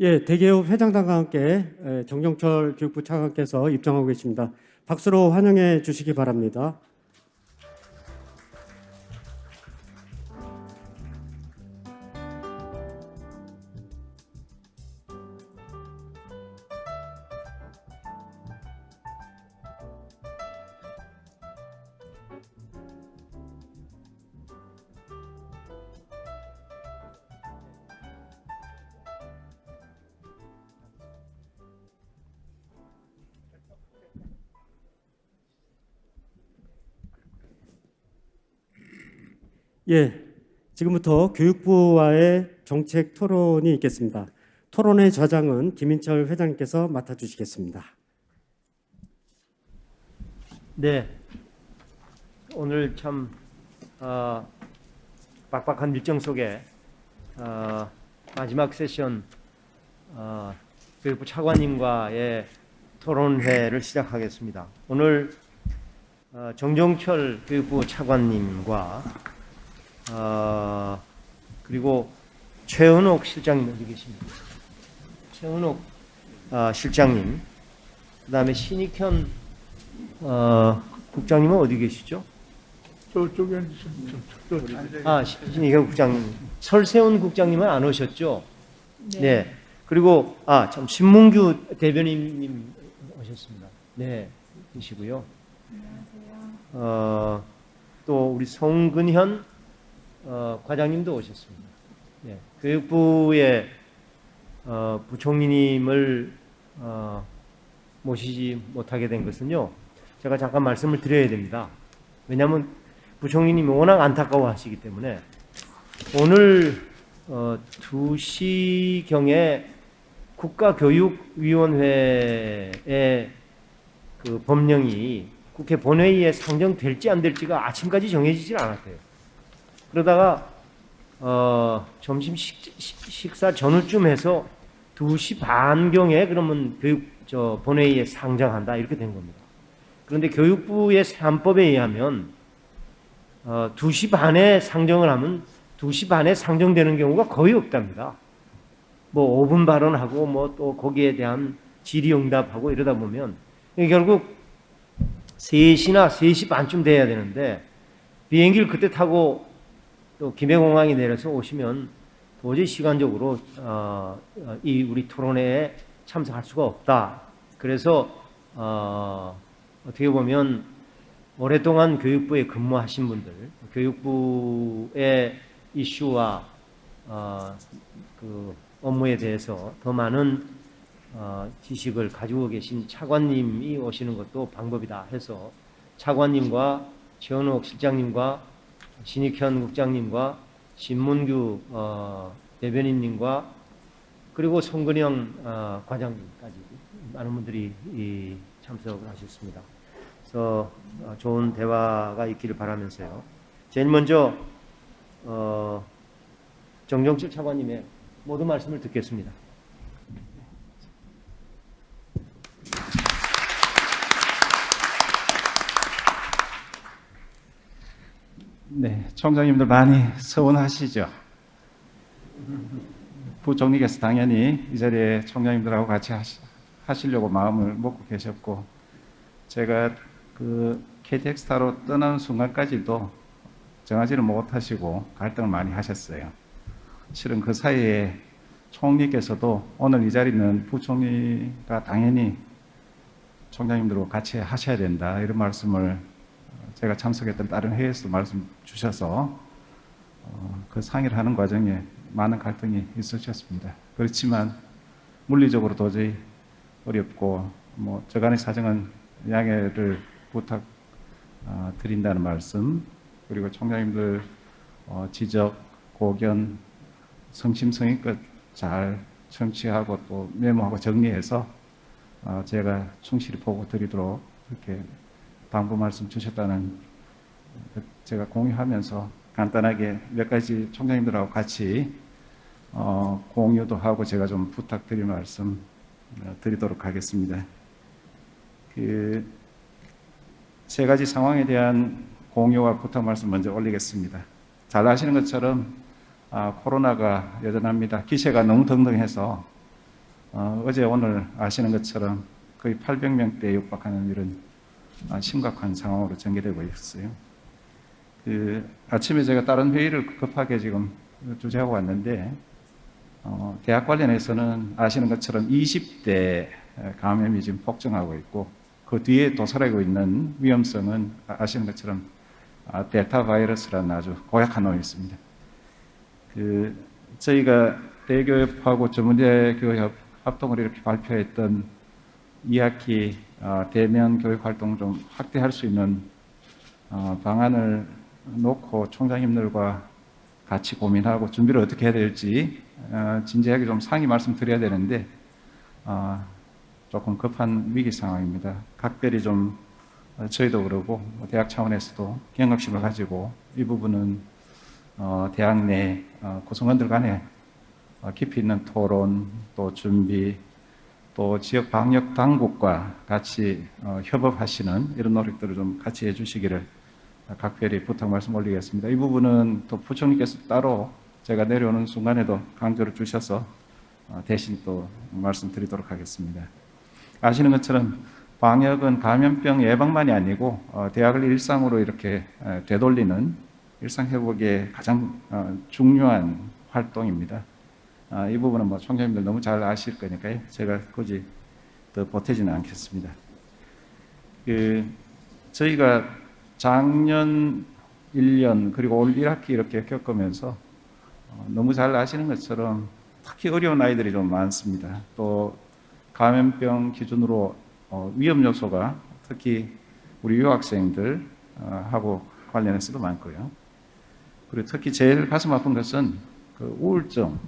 예, 대기업 회장단과 함께 정종철 교육부 차관께서 입장하고 계십니다. 박수로 환영해 주시기 바랍니다. 예, 지금부터 교육부와의 정책 토론이 있겠습니다. 토론의 좌장은 김인철 회장님께서 맡아주시겠습니다. 네, 오늘 참 빡빡한 일정 속에 마지막 세션 교육부 차관님과의 토론회를 시작하겠습니다. 오늘 정종철 교육부 차관님과 그리고 최은옥 실장님 어디 계십니까? 최은옥 실장님, 그다음에 신익현 국장님은 어디 계시죠? 저쪽에 신익현 국장님, 설세훈 국장님은 안 오셨죠? 네. 그리고 참 신문규 대변인님 오셨습니다. 네, 계시고요. 안녕하세요. 또 우리 송근현 과장님도 오셨습니다. 네, 교육부의 부총리님을 모시지 못하게 된 것은요, 제가 잠깐 말씀을 드려야 됩니다. 왜냐하면 부총리님이 워낙 안타까워하시기 때문에 오늘 2시경에 국가교육위원회의 그 법령이 국회 본회의에 상정될지 안 될지가 아침까지 정해지질 않았대요. 그러다가 점심 식사 전후쯤 해서 2시 반경에 그러면 본회의에 상정한다 이렇게 된 겁니다. 그런데 교육부의 3법에 의하면 2시 반에 상정을 하면 2시 반에 상정되는 경우가 거의 없답니다. 뭐 5분 발언하고 뭐 또 거기에 대한 질의응답하고 이러다 보면 결국 3시나 3시 반쯤 돼야 되는데 비행기를 그때 타고 또 김해공항에 내려서 오시면 도저히 시간적으로 이 우리 토론회에 참석할 수가 없다. 그래서 어떻게 보면 오랫동안 교육부에 근무하신 분들, 교육부의 이슈와 그 업무에 대해서 더 많은 지식을 가지고 계신 차관님이 오시는 것도 방법이다 해서 차관님과 최은옥 실장님과 신익현 국장님과 신문규 대변인님과 그리고 송근영 과장님까지 많은 분들이 참석을 하셨습니다. 그래서 좋은 대화가 있기를 바라면서요. 제일 먼저 정종철 차관님의 모든 말씀을 듣겠습니다. 네, 총장님들 많이 서운하시죠? 부총리께서 당연히 이 자리에 총장님들하고 같이 하시려고 마음을 먹고 계셨고, 제가 그 KTX타로 떠나는 순간까지도 정하지를 못하시고 갈등을 많이 하셨어요. 실은 그 사이에 총리께서도 오늘 이 자리는 부총리가 당연히 총장님들과 같이 하셔야 된다 이런 말씀을 제가 참석했던 다른 회의에서 말씀 주셔서 그 상의를 하는 과정에 많은 갈등이 있으셨습니다. 그렇지만 물리적으로 도저히 어렵고 뭐 저간의 사정은 양해를 부탁 드린다는 말씀, 그리고 총장님들 지적, 고견 성심성의껏 잘 청취하고 또 메모하고 정리해서 제가 충실히 보고 드리도록 이렇게 당부 말씀 주셨다는 제가 공유하면서 간단하게 몇 가지 총장님들하고 같이 공유도 하고 제가 좀 부탁드릴 말씀 드리도록 하겠습니다. 그 세 가지 상황에 대한 공유와 부탁 말씀 먼저 올리겠습니다. 잘 아시는 것처럼 코로나가 여전합니다. 기세가 너무 등등해서 어제 오늘 아시는 것처럼 거의 800명대에 육박하는 이런 심각한 상황으로 전개되고 있어요. 아침에 제가 다른 회의를 급하게 지금 주재하고 왔는데, 대학 관련해서는 아시는 것처럼 20대 감염이 지금 폭증하고 있고, 그 뒤에 도사리고 있는 위험성은 아시는 것처럼 델타 바이러스라는 아주 고약한 놈이 있습니다. 저희가 대교협하고 전문대교협 합동을 이렇게 발표했던 2학기 대면 교육 활동을 좀 확대할 수 있는 방안을 놓고 총장님들과 같이 고민하고 준비를 어떻게 해야 될지 진지하게 좀 상의 말씀드려야 되는데 조금 급한 위기 상황입니다. 각별히 좀 저희도 그러고 대학 차원에서도 경각심을 가지고 이 부분은 대학 내 구성원들 간에 깊이 있는 토론, 또 준비, 또 지역 방역 당국과 같이 협업하시는 이런 노력들을 좀 같이 해주시기를 각별히 부탁 말씀 올리겠습니다. 이 부분은 또 부총리께서 따로 제가 내려오는 순간에도 강조를 주셔서 대신 또 말씀드리도록 하겠습니다. 아시는 것처럼 방역은 감염병 예방만이 아니고 대학을 일상으로 이렇게 되돌리는 일상 회복의 가장 중요한 활동입니다. 이 부분은 뭐 총장님들 너무 잘 아실 거니까요. 제가 굳이 더 보태지는 않겠습니다. 저희가 작년 1년 그리고 올 1학기 이렇게 겪으면서 너무 잘 아시는 것처럼 특히 어려운 아이들이 좀 많습니다. 또 감염병 기준으로 위험 요소가 특히 우리 유학생들 하고 관련해서도 많고요. 그리고 특히 제일 가슴 아픈 것은 그 우울증,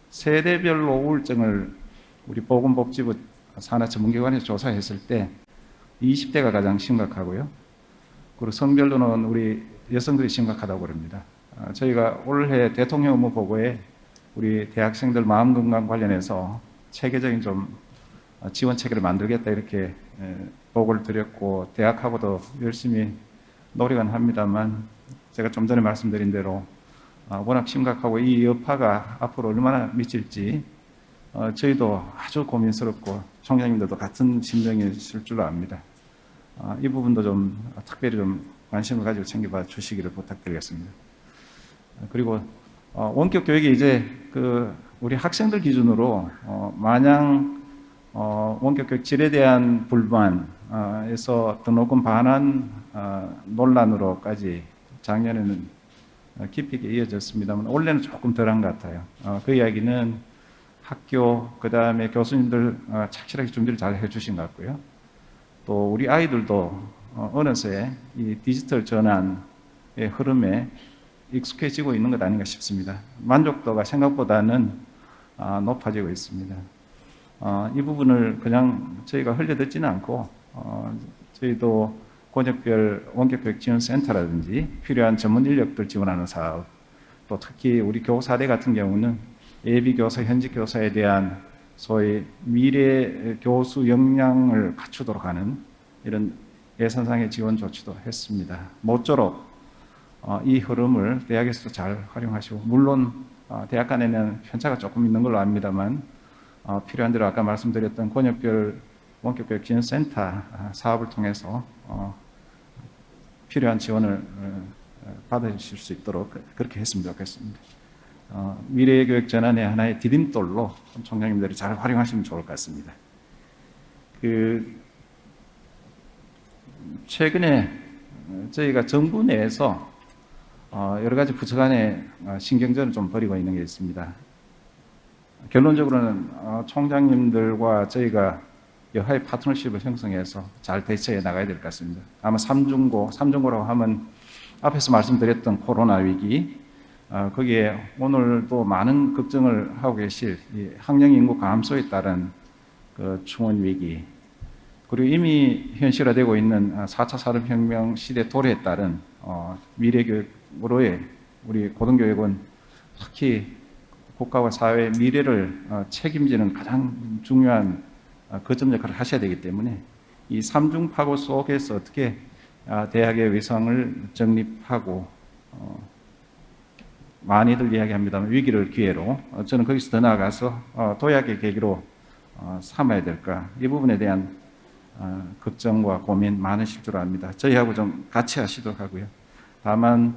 세대별로 우울증을 우리 보건복지부 산하전문기관에서 조사했을 때 20대가 가장 심각하고요. 그리고 성별로는 우리 여성들이 심각하다고 그럽니다. 저희가 올해 대통령 업무 보고에 우리 대학생들 마음건강 관련해서 체계적인 좀 지원 체계를 만들겠다 이렇게 보고를 드렸고 대학하고도 열심히 노력은 합니다만 제가 좀 전에 말씀드린 대로 워낙 심각하고 이 여파가 앞으로 얼마나 미칠지 저희도 아주 고민스럽고 총장님들도 같은 심정이실 줄 압니다. 이 부분도 좀 특별히 좀 관심을 가지고 챙겨봐 주시기를 부탁드리겠습니다. 그리고 원격 교육이 이제 우리 학생들 기준으로 마냥 원격 교육 질에 대한 불만에서 등록금 반환 논란으로까지 작년에는 깊이 있게 이어졌습니다만 올해는 조금 덜한 것 같아요. 그 이야기는 학교 그다음에 교수님들 착실하게 준비를 잘 해주신 것 같고요. 또 우리 아이들도 어느새 이 디지털 전환의 흐름에 익숙해지고 있는 것 아닌가 싶습니다. 만족도가 생각보다는 높아지고 있습니다. 이 부분을 그냥 저희가 흘려듣지는 않고 저희도 권역별 원격교육 지원센터라든지 필요한 전문 인력들 지원하는 사업, 또 특히 우리 교사대 같은 경우는 예비교사, 현직 교사에 대한 소위 미래 교수 역량을 갖추도록 하는 이런 예산상의 지원 조치도 했습니다. 모쪼록 이 흐름을 대학에서도 잘 활용하시고, 물론 대학 간에는 편차가 조금 있는 걸로 압니다만 필요한 대로 아까 말씀드렸던 권역별 원격교육 지원센터 사업을 통해서 필요한 지원을 받으실 수 있도록 그렇게 했으면 좋겠습니다. 미래의 교육 전환의 하나의 디딤돌로 총장님들이 잘 활용하시면 좋을 것 같습니다. 최근에 저희가 정부 내에서 여러 가지 부처 간의 신경전을 좀 벌이고 있는 게 있습니다. 결론적으로는 총장님들과 저희가 여하의 파트너십을 형성해서 잘 대처해 나가야 될 것 같습니다. 아마 삼중고라고 하면 앞에서 말씀드렸던 코로나 위기, 거기에 오늘도 많은 걱정을 하고 계실 이 학령 인구 감소에 따른 그 충원 위기, 그리고 이미 현실화되고 있는 4차 산업혁명 시대 도래에 따른 미래교육으로의 우리 고등교육은 특히 국가와 사회의 미래를 책임지는 가장 중요한 거점 역할을 하셔야 되기 때문에 이 삼중파고 속에서 어떻게 대학의 위상을 정립하고 많이들 이야기합니다만 위기를 기회로 저는 거기서 더 나아가서 도약의 계기로 삼아야 될까? 이 부분에 대한 걱정과 고민 많으실 줄 압니다. 저희하고 좀 같이 하시도록 하고요. 다만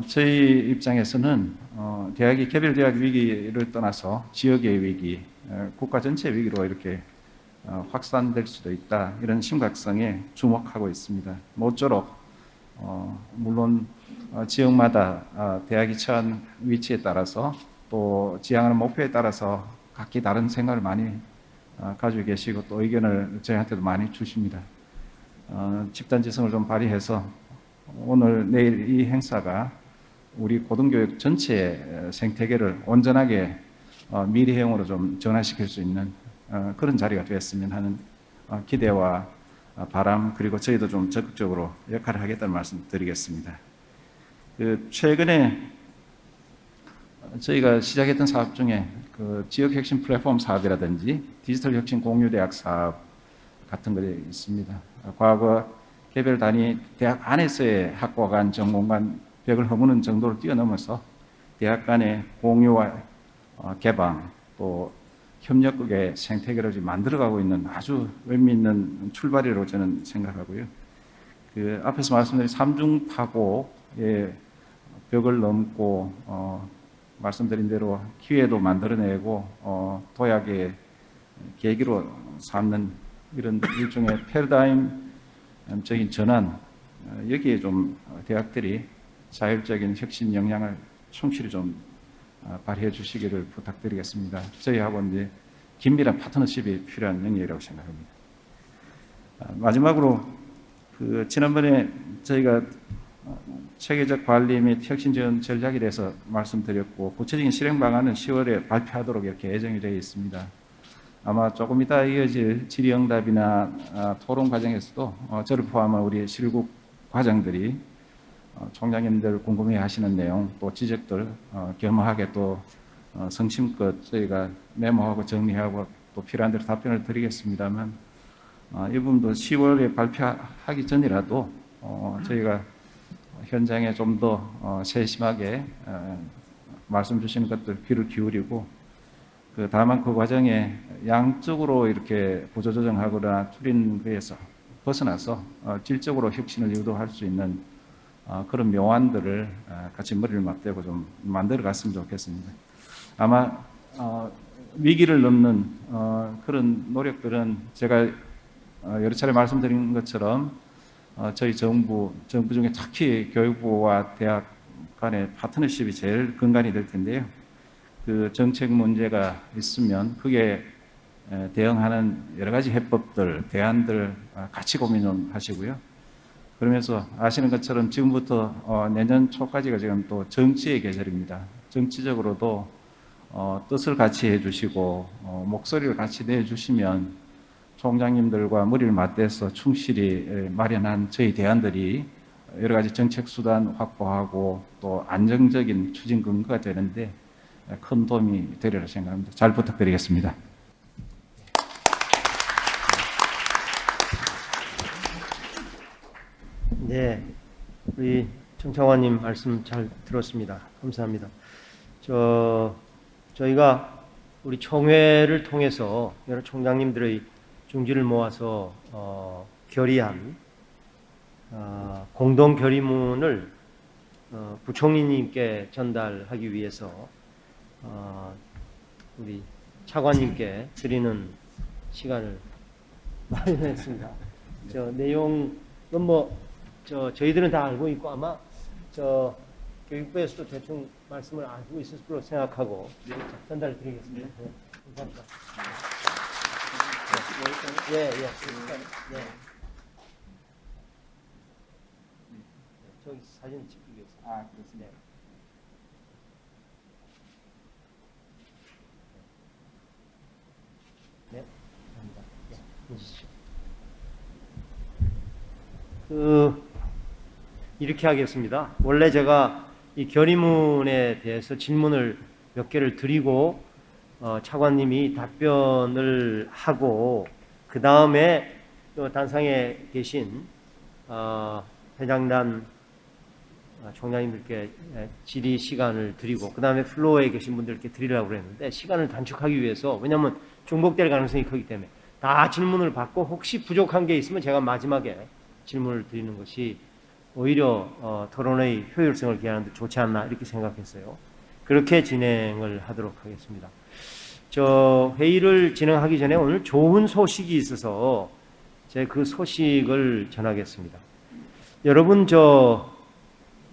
저희 입장에서는 대학이 개별대학 위기를 떠나서 지역의 위기, 국가 전체 위기로 이렇게 확산될 수도 있다. 이런 심각성에 주목하고 있습니다. 모쪼록 물론 지역마다 대학이 처한 위치에 따라서 또 지향하는 목표에 따라서 각기 다른 생각을 많이 가지고 계시고 또 의견을 저희한테도 많이 주십니다. 집단지성을 좀 발휘해서 오늘 내일 이 행사가 우리 고등교육 전체의 생태계를 온전하게 미래형으로 좀 전환시킬 수 있는 그런 자리가 되었으면 하는 기대와 바람, 그리고 저희도 좀 적극적으로 역할을 하겠다는 말씀 드리겠습니다. 최근에 저희가 시작했던 사업 중에 지역 혁신 플랫폼 사업이라든지 디지털 혁신 공유대학 사업 같은 것이 있습니다. 과거 개별 단위 대학 안에서의 학과 간, 전공 간 벽을 허무는 정도를 뛰어넘어서 대학 간의 공유와 개방, 또 협력국의 생태계를 지금 만들어가고 있는 아주 의미 있는 출발이라고 저는 생각하고요. 앞에서 말씀드린 삼중타고의 벽을 넘고 말씀드린 대로 기회도 만들어내고 도약의 계기로 삼는 이런 일종의 패러다임적인 전환, 여기에 좀 대학들이 자율적인 혁신 역량을 충실히 좀 발휘해 주시기를 부탁드리겠습니다. 저희하고 이제 긴밀한 파트너십이 필요한 영역이라고 생각합니다. 마지막으로 지난번에 저희가 체계적 관리 및 혁신 지원 전략에 대해서 말씀드렸고 구체적인 실행 방안은 10월에 발표하도록 이렇게 예정이 되어 있습니다. 아마 조금 이따 이어질 질의응답이나 토론 과정에서도 저를 포함한 우리 실국 과장들이 총장님들 궁금해하시는 내용 또 지적들 겸허하게 또 성심껏 저희가 메모하고 정리하고 또 필요한 대로 답변을 드리겠습니다만 이 부분도 10월에 발표하기 전이라도 저희가 현장에 좀 더 세심하게 말씀 주시는 것들 귀를 기울이고 다만 그 과정에 양적으로 이렇게 구조조정하거나 줄인 거에서 벗어나서 질적으로 혁신을 유도할 수 있는 그런 묘안들을 같이 머리를 맞대고 좀 만들어 갔으면 좋겠습니다. 아마 위기를 넘는 그런 노력들은 제가 여러 차례 말씀드린 것처럼 저희 정부 중에 특히 교육부와 대학 간의 파트너십이 제일 근간이 될 텐데요. 그 정책 문제가 있으면 그게 대응하는 여러 가지 해법들, 대안들 같이 고민 좀 하시고요. 그러면서 아시는 것처럼 지금부터 내년 초까지가 지금 또 정치의 계절입니다. 정치적으로도 뜻을 같이 해주시고 목소리를 같이 내주시면 총장님들과 머리를 맞대서 충실히 마련한 저희 대안들이 여러 가지 정책 수단 확보하고 또 안정적인 추진 근거가 되는데 큰 도움이 되리라 생각합니다. 잘 부탁드리겠습니다. 네, 우리 정창환님 말씀 잘 들었습니다. 감사합니다. 저희가 우리 총회를 통해서 여러 총장님들의 중지를 모아서 결의한 공동 결의문을 부총리님께 전달하기 위해서 우리 차관님께 드리는 시간을 마련했습니다. 내용은 저희들은 다 알고 있고 아마 교육부에서도 대충 말씀을 알고 있을 거로 생각하고 전달을 드리겠습니다. 네, 감사합니다. 예. 저기 사진 찍기 위해서. 그렇습니다. 네, 감사합니다. 이렇게 하겠습니다. 원래 제가 이 결의문에 대해서 질문을 몇 개를 드리고 차관님이 답변을 하고 그 다음에 또 단상에 계신 회장단 총장님들께 질의 시간을 드리고 그 다음에 플로어에 계신 분들께 드리려고 그랬는데 시간을 단축하기 위해서 왜냐하면 중복될 가능성이 크기 때문에 다 질문을 받고 혹시 부족한 게 있으면 제가 마지막에 질문을 드리는 것이 오히려 토론의 효율성을 기하는 데 좋지 않나 이렇게 생각했어요. 그렇게 진행을 하도록 하겠습니다. 저 회의를 진행하기 전에 오늘 좋은 소식이 있어서 제가 그 소식을 전하겠습니다. 여러분 저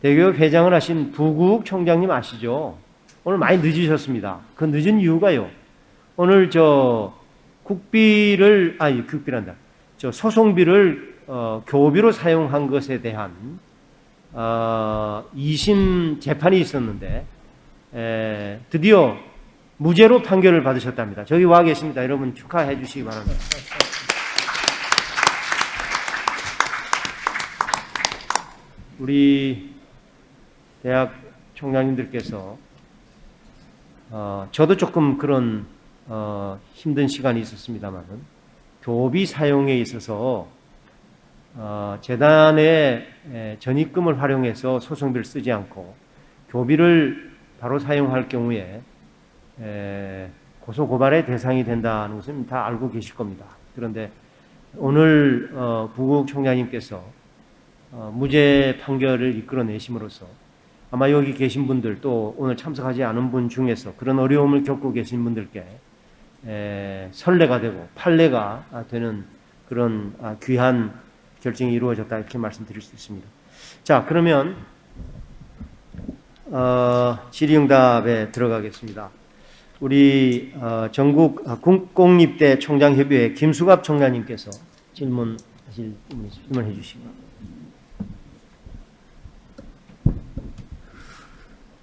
대교협 회장을 하신 부국 총장님 아시죠? 오늘 많이 늦으셨습니다. 그 늦은 이유가요. 오늘 저 저 소송비를 교비로 사용한 것에 대한 2심 재판이 있었는데 드디어 무죄로 판결을 받으셨답니다. 저기 와 계십니다. 여러분 축하해 주시기 바랍니다. 우리 대학 총장님들께서 저도 조금 그런 힘든 시간이 있었습니다만은 교비 사용에 있어서 재단의 전입금을 활용해서 소송비를 쓰지 않고 교비를 바로 사용할 경우에 고소 고발의 대상이 된다는 것은 다 알고 계실 겁니다. 그런데 오늘 부국 총장님께서 무죄 판결을 이끌어내심으로써 아마 여기 계신 분들 또 오늘 참석하지 않은 분 중에서 그런 어려움을 겪고 계신 분들께 선례가 되고 판례가 되는 그런 귀한 결정이 이루어졌다 이렇게 말씀드릴 수 있습니다. 자, 그러면 질의응답에 들어가겠습니다. 우리 전국 국공립대 총장협의회 김수갑 총장님께서 질문해 주시기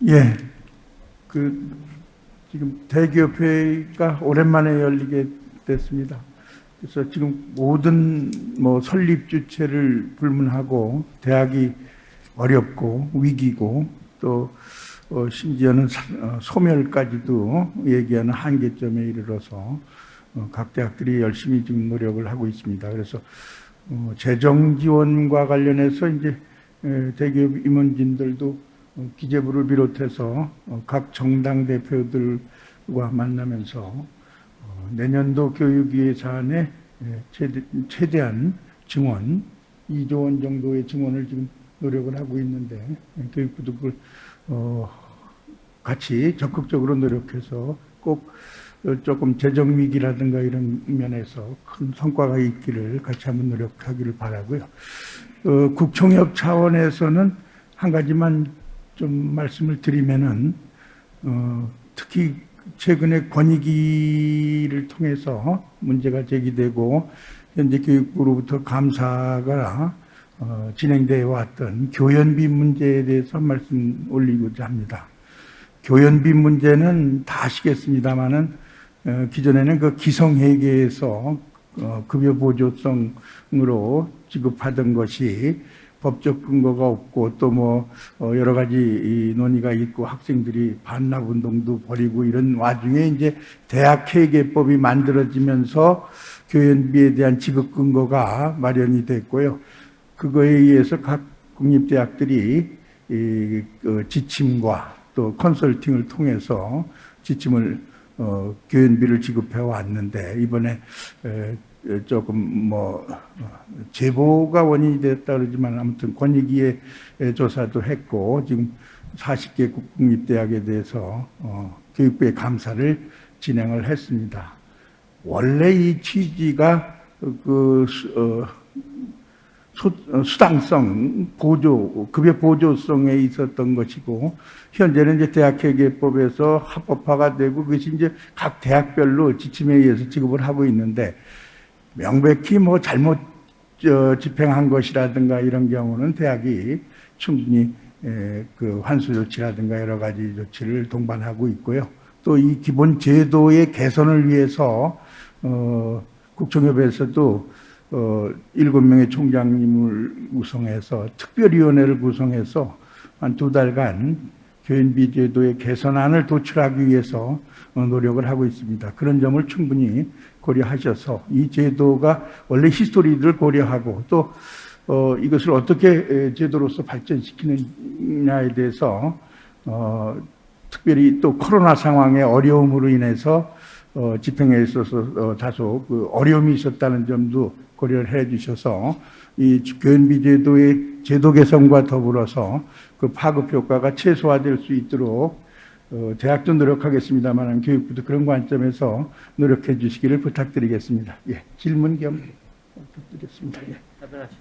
예, 지금 대기업회의가 오랜만에 열리게 됐습니다. 그래서 지금 모든 설립 주체를 불문하고 대학이 어렵고 위기고 또 심지어는 소멸까지도 얘기하는 한계점에 이르러서 각 대학들이 열심히 지금 노력을 하고 있습니다. 그래서 재정 지원과 관련해서 이제 대기업 임원진들도 기재부를 비롯해서 각 정당 대표들과 만나면서 내년도 교육 예산에 최대한 증원 2조 원 정도의 증원을 지금 노력을 하고 있는데 교육부도 그걸 같이 적극적으로 노력해서 꼭 조금 재정 위기라든가 이런 면에서 큰 성과가 있기를 같이 한번 노력하기를 바라고요. 국총협 차원에서는 한 가지만 좀 말씀을 드리면은 특히 최근에 권익위를 통해서 문제가 제기되고 현재 교육부로부터 감사가 진행되어 왔던 교연비 문제에 대해서 말씀 올리고자 합니다. 교연비 문제는 다 아시겠습니다만은 기존에는 그 기성회계에서 급여 보조성으로 지급하던 것이 법적 근거가 없고 또 여러 가지 논의가 있고 학생들이 반납 운동도 벌이고 이런 와중에 이제 대학회계법이 만들어지면서 교연비에 대한 지급 근거가 마련이 됐고요. 그거에 의해서 각 국립대학들이 지침과 또 컨설팅을 통해서 지침을 교연비를 지급해 왔는데 이번에 조금 제보가 원인이 됐다 그러지만 아무튼 권익위의 조사도 했고 지금 40개 국립대학에 대해서 교육부의 감사를 진행을 했습니다. 원래 이 취지가 수당성 보조, 급여 보조성에 있었던 것이고 현재는 이제 대학회계법에서 합법화가 되고 그것이 이제 각 대학별로 지침에 의해서 지급을 하고 있는데 명백히 잘못 집행한 것이라든가 이런 경우는 대학이 충분히 그 환수 조치라든가 여러 가지 조치를 동반하고 있고요. 또 이 기본 제도의 개선을 위해서 국총협에서도 7명의 총장님을 구성해서 특별위원회를 구성해서 한 2달간 교연비 제도의 개선안을 도출하기 위해서 노력을 하고 있습니다. 그런 점을 충분히 고려하셔서 이 제도가 원래 히스토리를 고려하고 또 이것을 어떻게 제도로서 발전시키느냐에 대해서 특별히 또 코로나 상황의 어려움으로 인해서 집행에 있어서 다소 그 어려움이 있었다는 점도 고려를 해 주셔서 이 교연비제도의 제도 개선과 더불어서 그 파급 효과가 최소화될 수 있도록 대학도 노력하겠습니다만 교육부도 그런 관점에서 노력해 주시기를 부탁드리겠습니다. 예, 질문 겸 부탁드리겠습니다. 예. 답변하시죠.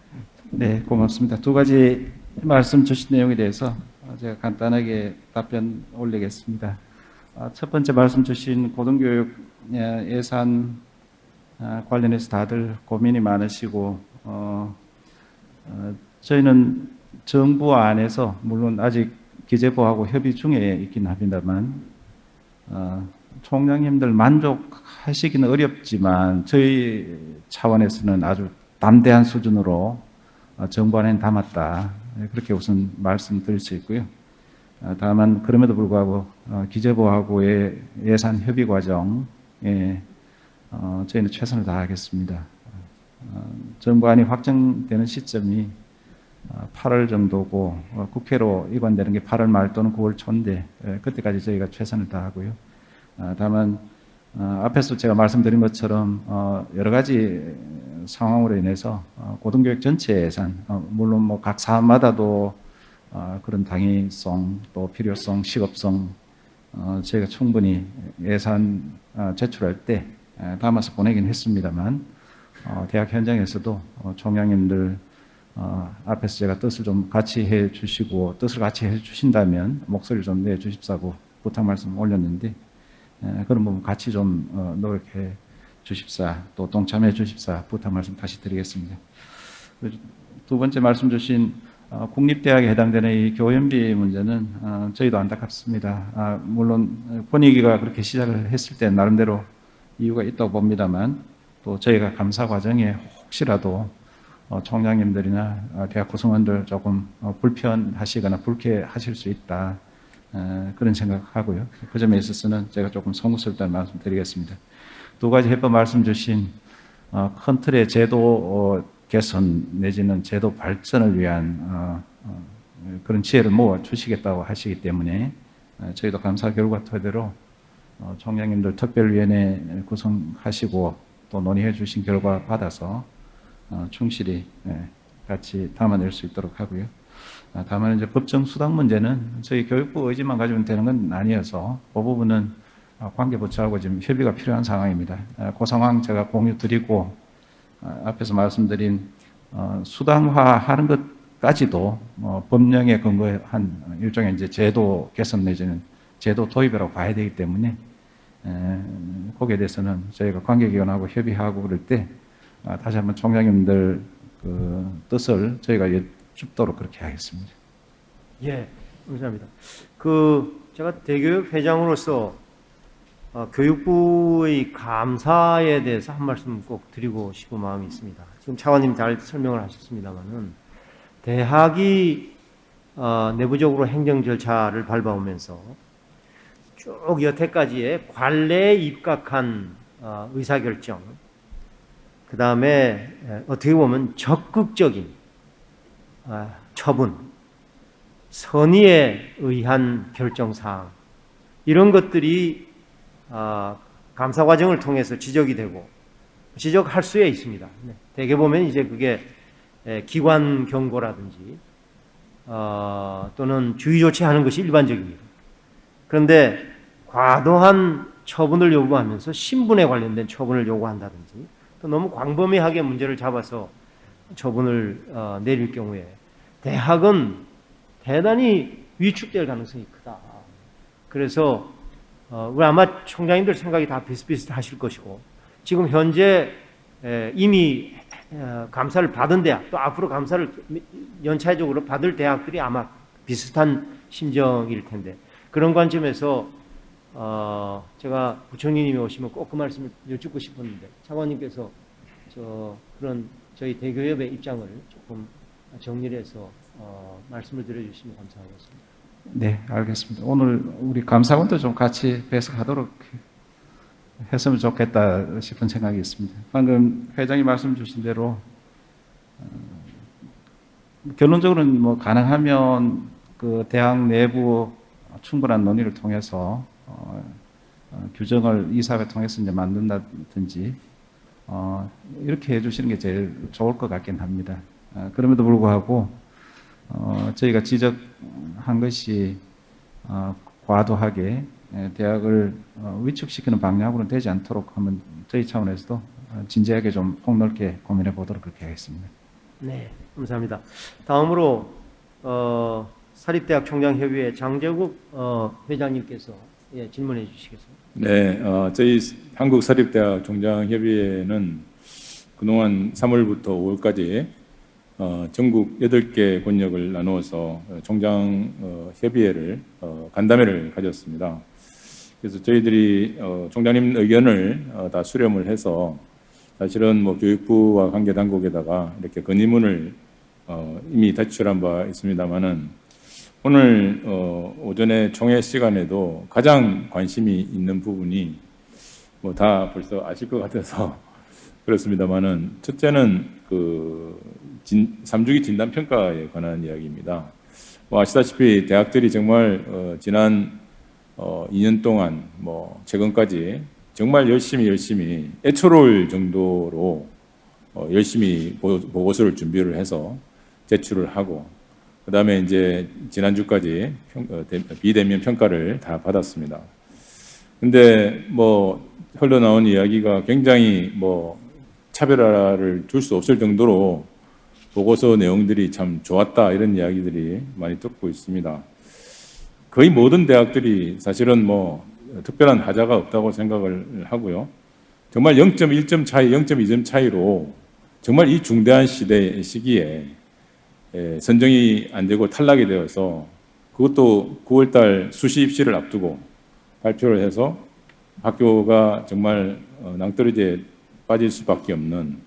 네, 고맙습니다. 두 가지 말씀 주신 내용에 대해서 제가 간단하게 답변 올리겠습니다. 첫 번째 말씀 주신 고등교육 예산 관련해서 다들 고민이 많으시고 저희는 정부 안에서 물론 아직 기재부하고 협의 중에 있긴 합니다만 총장님들 만족하시기는 어렵지만 저희 차원에서는 아주 담대한 수준으로 정부 안에 담았다. 그렇게 우선 말씀드릴 수 있고요. 다만 그럼에도 불구하고 기재부하고의 예산 협의 과정에 저희는 최선을 다하겠습니다. 정부안이 확정되는 시점이 8월 정도고 국회로 이관되는 게 8월 말 또는 9월 초인데 그때까지 저희가 최선을 다하고요. 다만 앞에서 제가 말씀드린 것처럼 여러 가지 상황으로 인해서 고등교육 전체 예산 물론 뭐 각 사안마다도 그런 당위성 또 필요성 시급성 저희가 충분히 예산 제출할 때 담아서 보내긴 했습니다만 대학 현장에서도 총장님들 앞에서 제가 뜻을 좀 같이 해 주시고 뜻을 같이 해 주신다면 목소리를 좀 내 주십사고 부탁 말씀 올렸는데 그런 부분 같이 좀 노력해 주십사 또 동참해 주십사 부탁 말씀 다시 드리겠습니다. 두 번째 말씀 주신 국립대학에 해당되는 이 교연비 문제는 저희도 안타깝습니다. 물론 분위기가 그렇게 시작을 했을 때 나름대로 이유가 있다고 봅니다만 또 저희가 감사 과정에 혹시라도 총장님들이나 대학 구성원들 조금 불편하시거나 불쾌하실 수 있다 그런 생각하고요. 그 점에 있어서는 제가 조금 송구스럽다는 말씀 드리겠습니다. 두 가지 해법 말씀 주신 큰 틀의 제도 개선 내지는 제도 발전을 위한 그런 지혜를 모아 주시겠다고 하시기 때문에 저희도 감사 결과 토대로 총장님들 특별위원회 구성하시고 또 논의해 주신 결과 받아서 충실히 같이 담아낼 수 있도록 하고요. 다만 이제 법정 수당 문제는 저희 교육부 의지만 가지면 되는 건 아니어서 그 부분은 관계부처하고 지금 협의가 필요한 상황입니다. 그 상황 제가 공유 드리고 앞에서 말씀드린 수당화하는 것까지도 법령에 근거한 일종의 이제 제도 개선 내지는 제도 도입이라고 봐야 되기 때문에 거기에 대해서는 저희가 관계기관하고 협의하고 그럴 때 다시 한번 총장님들 그 뜻을 저희가 여쭙도록 그렇게 하겠습니다. 예, 감사합니다. 제가 대교육 회장으로서 교육부의 감사에 대해서 한 말씀 꼭 드리고 싶은 마음이 있습니다. 지금 차관님 잘 설명을 하셨습니다만은 대학이 내부적으로 행정 절차를 밟아오면서 쭉 여태까지의 관례에 입각한 의사결정, 그 다음에 어떻게 보면 적극적인 처분, 선의에 의한 결정사항 이런 것들이 감사 과정을 통해서 지적이 되고 지적할 수에 있습니다. 대개 보면 이제 그게 기관 경고라든지 또는 주의 조치하는 것이 일반적입니다. 그런데 과도한 처분을 요구하면서 신분에 관련된 처분을 요구한다든지 또 너무 광범위하게 문제를 잡아서 처분을 내릴 경우에 대학은 대단히 위축될 가능성이 크다. 그래서 우리 아마 총장님들 생각이 다 비슷비슷하실 것이고 지금 현재 이미 감사를 받은 대학 또 앞으로 감사를 연차적으로 받을 대학들이 아마 비슷한 심정일 텐데 그런 관점에서 제가 부총리님이 오시면 꼭 그 말씀을 여쭙고 싶었는데 차관님께서 그런 저희 대교협의 입장을 조금 정리를 해서 말씀을 드려주시면 감사하겠습니다. 네, 알겠습니다. 오늘 우리 감사원도 좀 같이 배석하도록 했으면 좋겠다 싶은 생각이 있습니다. 방금 회장이 말씀 주신 대로 결론적으로는 뭐 가능하면 그 대학 내부 충분한 논의를 통해서 규정을 이사회 통해서 이제 만든다든지 이렇게 해주시는 게 제일 좋을 것 같긴 합니다. 그럼에도 불구하고 저희가 지적한 것이 과도하게 대학을 위축시키는 방향으로는 되지 않도록 한번 저희 차원에서도 진지하게 좀 폭넓게 고민해 보도록 그렇게 하겠습니다. 네, 감사합니다. 다음으로 사립대학 총장협의회 장재국 회장님께서 질문해 주시겠습니다. 네, 저희 한국사립대학 총장협의회는 그동안 3월부터 5월까지 전국 8개 권역을 나누어서 총장협의회를 간담회를 가졌습니다. 그래서 저희들이 총장님 의견을 다 수렴을 해서 사실은 뭐 교육부와 관계 당국에다가 이렇게 건의문을 이미 제출한 바 있습니다만은 오늘 오전에 총회 시간에도 가장 관심이 있는 부분이 뭐 다 벌써 아실 것 같아서 그렇습니다만은 첫째는 그 3주기 진단 평가에 관한 이야기입니다. 뭐 아시다시피 대학들이 정말 지난 2년 동안 뭐 최근까지 정말 열심히 애초로울 정도로 열심히 보고서를 준비를 해서 제출을 하고 그다음에 이제 지난주까지 비대면 평가를 다 받았습니다. 근데 뭐 흘러나온 이야기가 굉장히 뭐 차별화를 줄 수 없을 정도로 보고서 내용들이 참 좋았다 이런 이야기들이 많이 듣고 있습니다. 거의 모든 대학들이 사실은 뭐 특별한 하자가 없다고 생각을 하고요. 정말 0.1점 차이, 0.2점 차이로 정말 이 중대한 시기에 선정이 안 되고 탈락이 되어서 그것도 9월달 수시 입시를 앞두고 발표를 해서 학교가 정말 낭떠러지에 빠질 수밖에 없는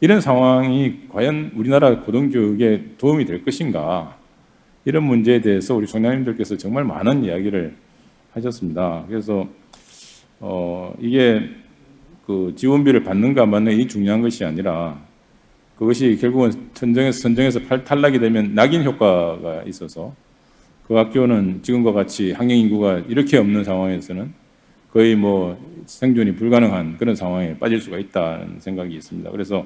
이런 상황이 과연 우리나라 고등교육에 도움이 될 것인가 이런 문제에 대해서 우리 총장님들께서 정말 많은 이야기를 하셨습니다. 그래서 이게 그 지원비를 받는가 맞는 이 중요한 것이 아니라 그것이 결국은 선정해서 탈락이 되면 낙인 효과가 있어서 그 학교는 지금과 같이 학령 인구가 이렇게 없는 상황에서는 거의 뭐 생존이 불가능한 그런 상황에 빠질 수가 있다는 생각이 있습니다. 그래서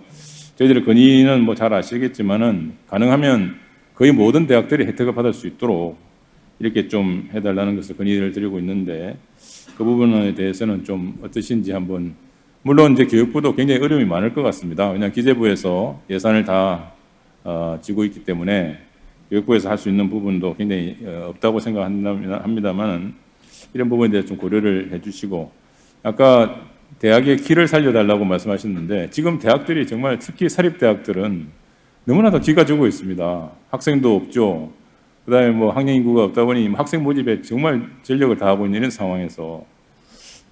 저희들의 건의는 뭐 잘 아시겠지만은 가능하면 거의 모든 대학들이 혜택을 받을 수 있도록 이렇게 좀 해달라는 것을 건의를 드리고 있는데 그 부분에 대해서는 좀 어떠신지 한번 물론 이제 교육부도 굉장히 어려움이 많을 것 같습니다. 왜냐하면 기재부에서 예산을 다 지고 있기 때문에 교육부에서 할 수 있는 부분도 굉장히 없다고 생각합니다만 이런 부분에 대해서 좀 고려를 해주시고 아까 대학의 기를 살려달라고 말씀하셨는데 지금 대학들이 정말 특히 사립대학들은 너무나도 기가 죽어 있습니다. 학생도 없죠. 그다음에 뭐 학령 인구가 없다 보니 학생 모집에 정말 전력을 다하고 있는 이런 상황에서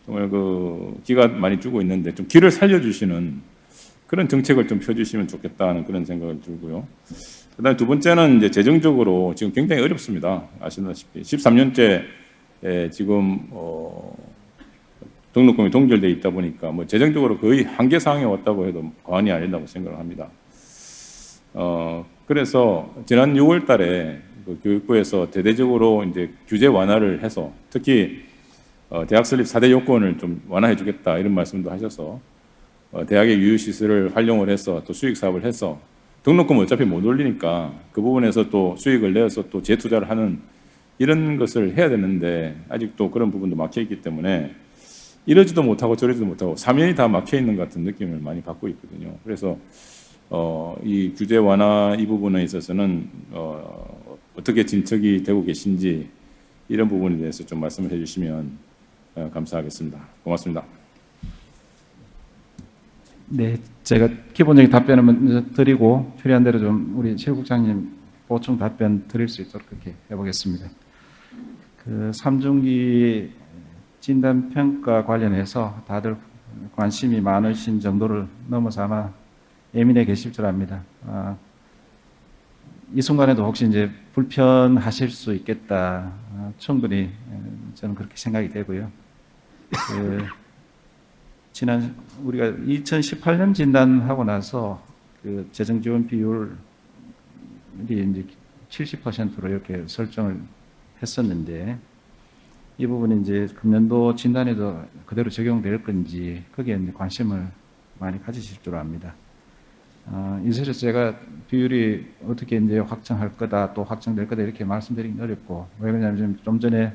정말 그 기가 많이 죽고 있는데 좀 기를 살려주시는 그런 정책을 좀 펴주시면 좋겠다는 그런 생각을 들고요. 그다음에 두 번째는 이제 재정적으로 지금 굉장히 어렵습니다. 아시다시피 13년째 지금 등록금이 동결돼 있다 보니까 뭐 재정적으로 거의 한계 상황에 왔다고 해도 과언이 아니라고 생각을 합니다. 그래서 지난 6월달에 그 교육부에서 대대적으로 이제 규제 완화를 해서 특히 대학 설립 4대 요건을 좀 완화해 주겠다 이런 말씀도 하셔서 대학의 유휴시설을 활용을 해서 또 수익 사업을 해서 등록금 어차피 못 올리니까 그 부분에서 또 수익을 내서 또 재투자를 하는 이런 것을 해야 되는데 아직도 그런 부분도 막혀 있기 때문에 이러지도 못하고 저러지도 못하고 사면이 다 막혀 있는 것 같은 느낌을 많이 받고 있거든요. 그래서 이 규제 완화 이 부분에 있어서는 어떻게 진척이 되고 계신지 이런 부분에 대해서 좀 말씀을 해주시면 감사하겠습니다. 고맙습니다. 네, 제가 기본적인 답변을 먼저 드리고 필요한 대로 좀 우리 최 국장님 보충 답변 드릴 수 있도록 그렇게 해보겠습니다. 그 3중기 진단 평가 관련해서 다들 관심이 많으신 정도를 넘어서 아마 예민해 계실 줄 압니다. 이 순간에도 혹시 이제 불편하실 수 있겠다. 충분히 저는 그렇게 생각이 되고요. 지난 우리가 2018년 진단하고 나서 그 재정 지원 비율 이제 70%로 이렇게 설정을 했었는데 이 부분이 이제 금년도 진단에도 그대로 적용될 건지 거기에 이제 관심을 많이 가지실 줄 압니다. 이사실 제가 비율이 어떻게 이제 확정할 거다 또 확정될 거다 이렇게 말씀드리긴 어렵고 왜 그러냐면 좀 전에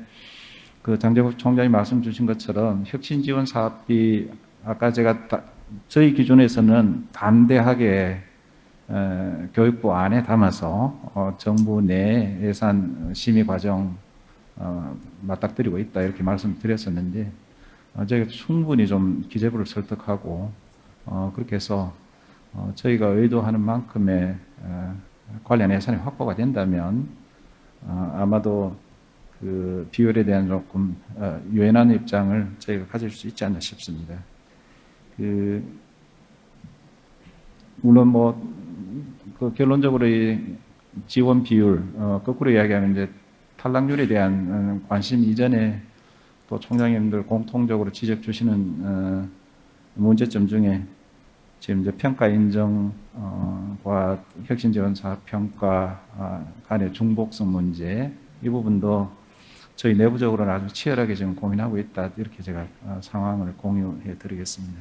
그 장재국 총장이 말씀 주신 것처럼 혁신 지원 사업비 아까 제가 저희 기준에서는 담대하게 교육부 안에 담아서 정부 내 예산 심의 과정 맞닥뜨리고 있다 이렇게 말씀드렸었는데 저희가 충분히 좀 기재부를 설득하고 그렇게 해서 저희가 의도하는 만큼의 관련 예산이 확보가 된다면 아마도 그 비율에 대한 조금 유연한 입장을 저희가 가질 수 있지 않나 싶습니다. 물론 그 결론적으로 이 지원 비율 거꾸로 이야기하면 이제 탈락률에 대한 관심 이전에 또 총장님들 공통적으로 지적 주시는 문제점 중에 지금 이제 평가 인정과 혁신 지원 사업 평가 간의 중복성 문제 이 부분도 저희 내부적으로는 아주 치열하게 지금 고민하고 있다 이렇게 제가 상황을 공유해 드리겠습니다.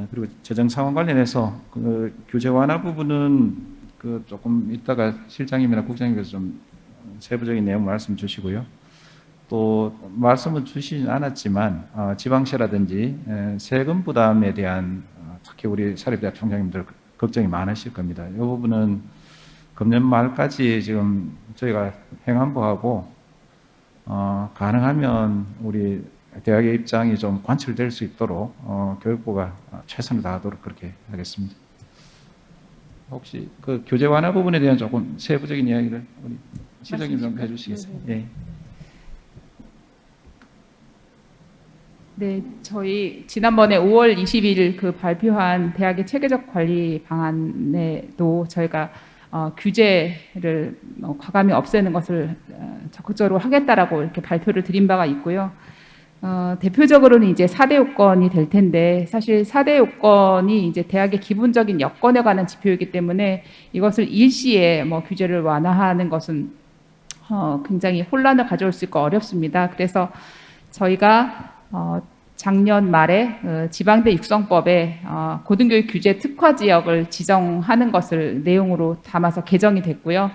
그리고 재정 상황 관련해서 그 규제 완화 부분은 그 조금 이따가 실장님이나 국장님께서 좀 세부적인 내용 말씀 주시고요. 또 말씀은 주시진 않았지만 지방세라든지 세금 부담에 대한 특히 우리 사립대학 총장님들 걱정이 많으실 겁니다. 이 부분은 금년 말까지 지금 저희가 행안부하고 가능하면 우리 대학의 입장이 좀 관철될 수 있도록 교육부가 최선을 다하도록 그렇게 하겠습니다. 혹시 그 교재 완화 부분에 대한 조금 세부적인 이야기를 우리 시장님 좀 해주시겠어요? 네. 네, 저희 지난번에 5월 20일 그 발표한 대학의 체계적 관리 방안에도 저희가 규제를 과감히 없애는 것을 적극적으로 하겠다라고 이렇게 발표를 드린 바가 있고요. 대표적으로는 이제 4대 요건이 될 텐데 사실 4대 요건이 이제 대학의 기본적인 여건에 관한 지표이기 때문에 이것을 일시에 규제를 완화하는 것은 굉장히 혼란을 가져올 수 있고 어렵습니다. 그래서 저희가 작년 말에 지방대 육성법에 고등교육 규제 특화 지역을 지정하는 것을 내용으로 담아서 개정이 됐고요.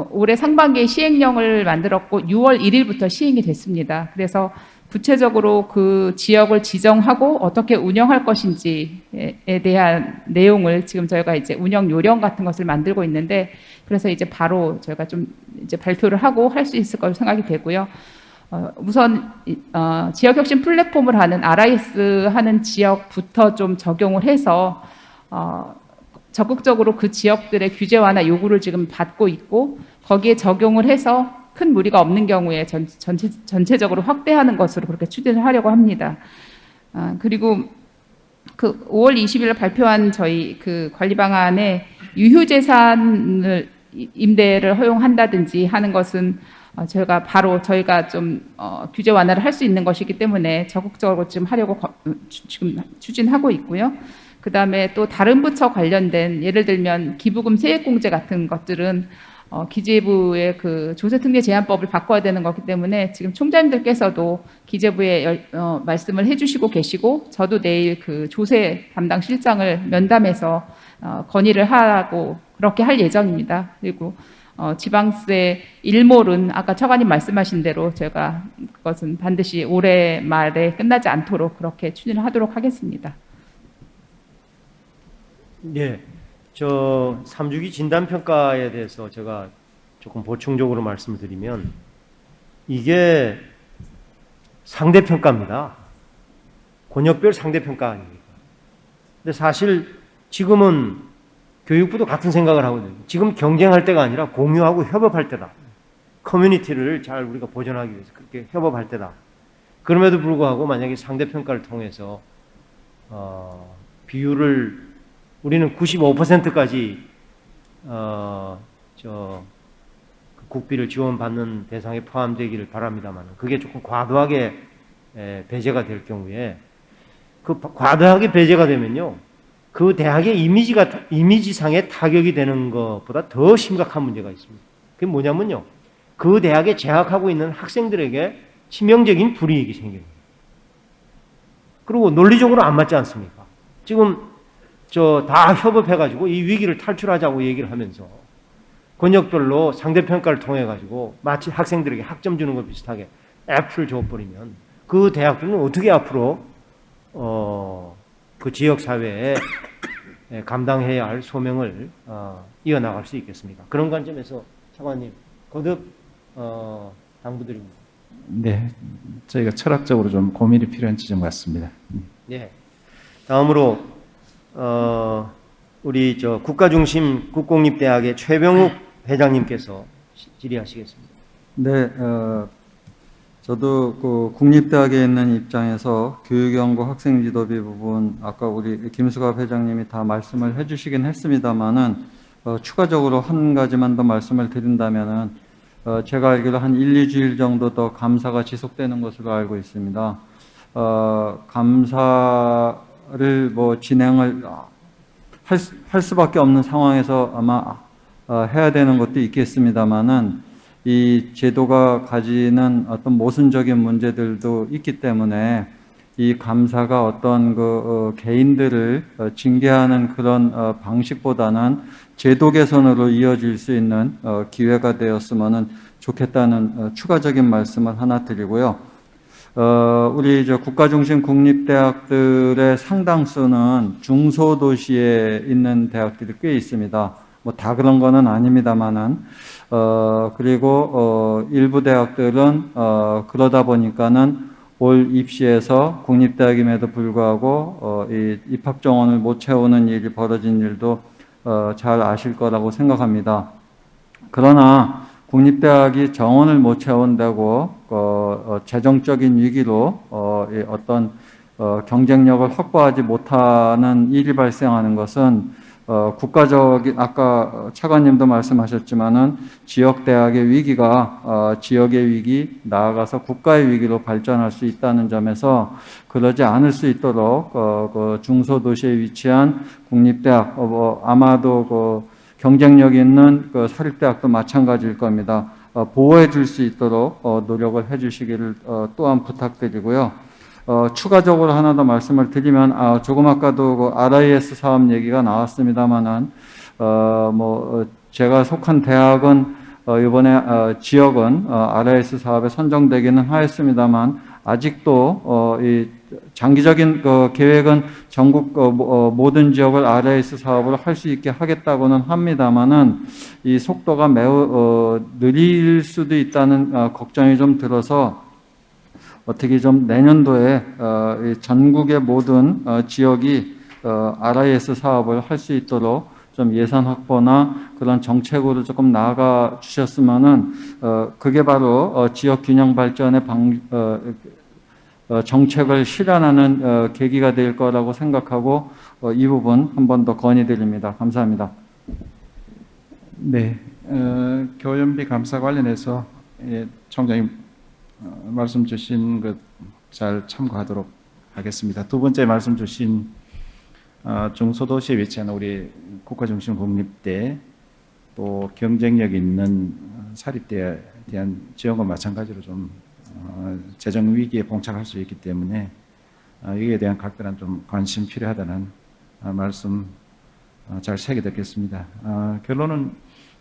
올해 상반기에 시행령을 만들었고 6월 1일부터 시행이 됐습니다. 그래서 구체적으로 그 지역을 지정하고 어떻게 운영할 것인지에 대한 내용을 지금 저희가 이제 운영 요령 같은 것을 만들고 있는데 그래서 이제 바로 저희가 좀 이제 발표를 하고 할 수 있을 것으로 생각이 되고요. 우선 지역혁신 플랫폼을 하는 RIS 하는 지역부터 좀 적용을 해서 적극적으로 그 지역들의 규제 완화 요구를 지금 받고 있고 거기에 적용을 해서 큰 무리가 없는 경우에 전체적으로 확대하는 것으로 그렇게 추진을 하려고 합니다. 그리고 그 5월 20일 발표한 저희 그 관리 방안에 유휴재산을 임대를 허용한다든지 하는 것은 저희가 좀 규제 완화를 할 수 있는 것이기 때문에 적극적으로 지금 하려고 지금 추진하고 있고요. 그 다음에 또 다른 부처 관련된 예를 들면 기부금 세액공제 같은 것들은 기재부의 그 조세특례 제한법을 바꿔야 되는 거기 때문에 지금 총장님들께서도 기재부에 말씀을 해주시고 계시고 저도 내일 그 조세 담당 실장을 면담해서 건의를 하고 그렇게 할 예정입니다. 그리고 지방세 일몰은 아까 처관님 말씀하신 대로 제가 그것은 반드시 올해 말에 끝나지 않도록 그렇게 추진을 하도록 하겠습니다. 네, 저 3주기 진단평가에 대해서 제가 조금 보충적으로 말씀을 드리면 이게 상대평가입니다. 권역별 상대평가 아닙니까? 근데 사실 지금은 교육부도 같은 생각을 하거든요. 지금 경쟁할 때가 아니라 공유하고 협업할 때다. 커뮤니티를 잘 우리가 보존하기 위해서 그렇게 협업할 때다. 그럼에도 불구하고 만약에 상대평가를 통해서 비율을 우리는 95%까지 국비를 지원받는 대상에 포함되기를 바랍니다만 그게 조금 과도하게 배제가 될 경우에 그 과도하게 배제가 되면요 그 대학의 이미지상의 타격이 되는 것보다 더 심각한 문제가 있습니다. 그게 뭐냐면요. 그 대학에 재학하고 있는 학생들에게 치명적인 불이익이 생깁니다. 그리고 논리적으로 안 맞지 않습니까? 지금 다 협업해가지고 이 위기를 탈출하자고 얘기를 하면서 권역별로 상대평가를 통해가지고 마치 학생들에게 학점 주는 것 비슷하게 F를 줘버리면 그 대학들은 어떻게 앞으로 그 지역사회에 감당해야 할 소명을 이어나갈 수 있겠습니까? 그런 관점에서 차관님 거듭 당부드립니다. 네, 저희가 철학적으로 좀 고민이 필요한 지점 같습니다. 네. 다음으로 우리 국가중심 국공립대학의 최병욱 회장님께서 질의하시겠습니다. 네, 저도 그 국립대학에 있는 입장에서 교육연구 학생지도비 부분 아까 우리 김수갑 회장님이 다 말씀을 해주시긴 했습니다만은 추가적으로 한 가지만 더 말씀을 드린다면은 제가 알기로 한 1, 2주일 정도 더 감사가 지속되는 것으로 알고 있습니다. 감사를 진행을 할 수밖에 없는 상황에서 아마 해야 되는 것도 있겠습니다만은 이 제도가 가지는 어떤 모순적인 문제들도 있기 때문에 이 감사가 어떤 개인들을 징계하는 그런 방식보다는 제도 개선으로 이어질 수 있는 기회가 되었으면 좋겠다는 추가적인 말씀을 하나 드리고요. 우리 국가중심 국립대학들의 상당수는 중소도시에 있는 대학들이 꽤 있습니다. 다 그런 거는 아닙니다만은, 그리고 일부 대학들은 그러다 보니까는 올 입시에서 국립대학임에도 불구하고 이 입학 정원을 못 채우는 일이 벌어진 일도 잘 아실 거라고 생각합니다. 그러나 국립대학이 정원을 못 채운다고 재정적인 위기로 어떤 경쟁력을 확보하지 못하는 일이 발생하는 것은 국가적인 아까 차관님도 말씀하셨지만은 지역 대학의 위기가 지역의 위기 나아가서 국가의 위기로 발전할 수 있다는 점에서 그러지 않을 수 있도록 그 중소도시에 위치한 국립대학 아마도 경쟁력 있는 사립대학도 마찬가지일 겁니다. 보호해 줄 수 있도록 노력을 해 주시기를 또한 부탁드리고요. 추가적으로 하나 더 말씀을 드리면, 조금 아까도 RIS 사업 얘기가 나왔습니다만은, 제가 속한 대학은, 이번에, 지역은, RIS 사업에 선정되기는 하였습니다만, 아직도, 이 장기적인 계획은 전국 모든 지역을 RIS 사업으로 할 수 있게 하겠다고는 합니다만은, 이 속도가 매우, 느릴 수도 있다는 걱정이 좀 들어서, 어떻게 좀 내년도에 전국의 모든 지역이 RIS 사업을 할 수 있도록 좀 예산 확보나 그런 정책으로 조금 나아가 주셨으면은 그게 바로 지역 균형 발전의 정책을 실현하는 계기가 될 거라고 생각하고 이 부분 한 번 더 건의드립니다. 감사합니다. 네, 교연비 감사 관련해서 총장님 말씀 주신 것 잘 참고하도록 하겠습니다. 두 번째 말씀 주신 중소도시에 위치한 우리 국가중심 국립대 또 경쟁력 있는 사립대에 대한 지원과 마찬가지로 좀 재정 위기에 봉착할 수 있기 때문에 이에 대한 각별한 좀 관심 필요하다는 말씀 잘 새겨 듣겠습니다. 결론은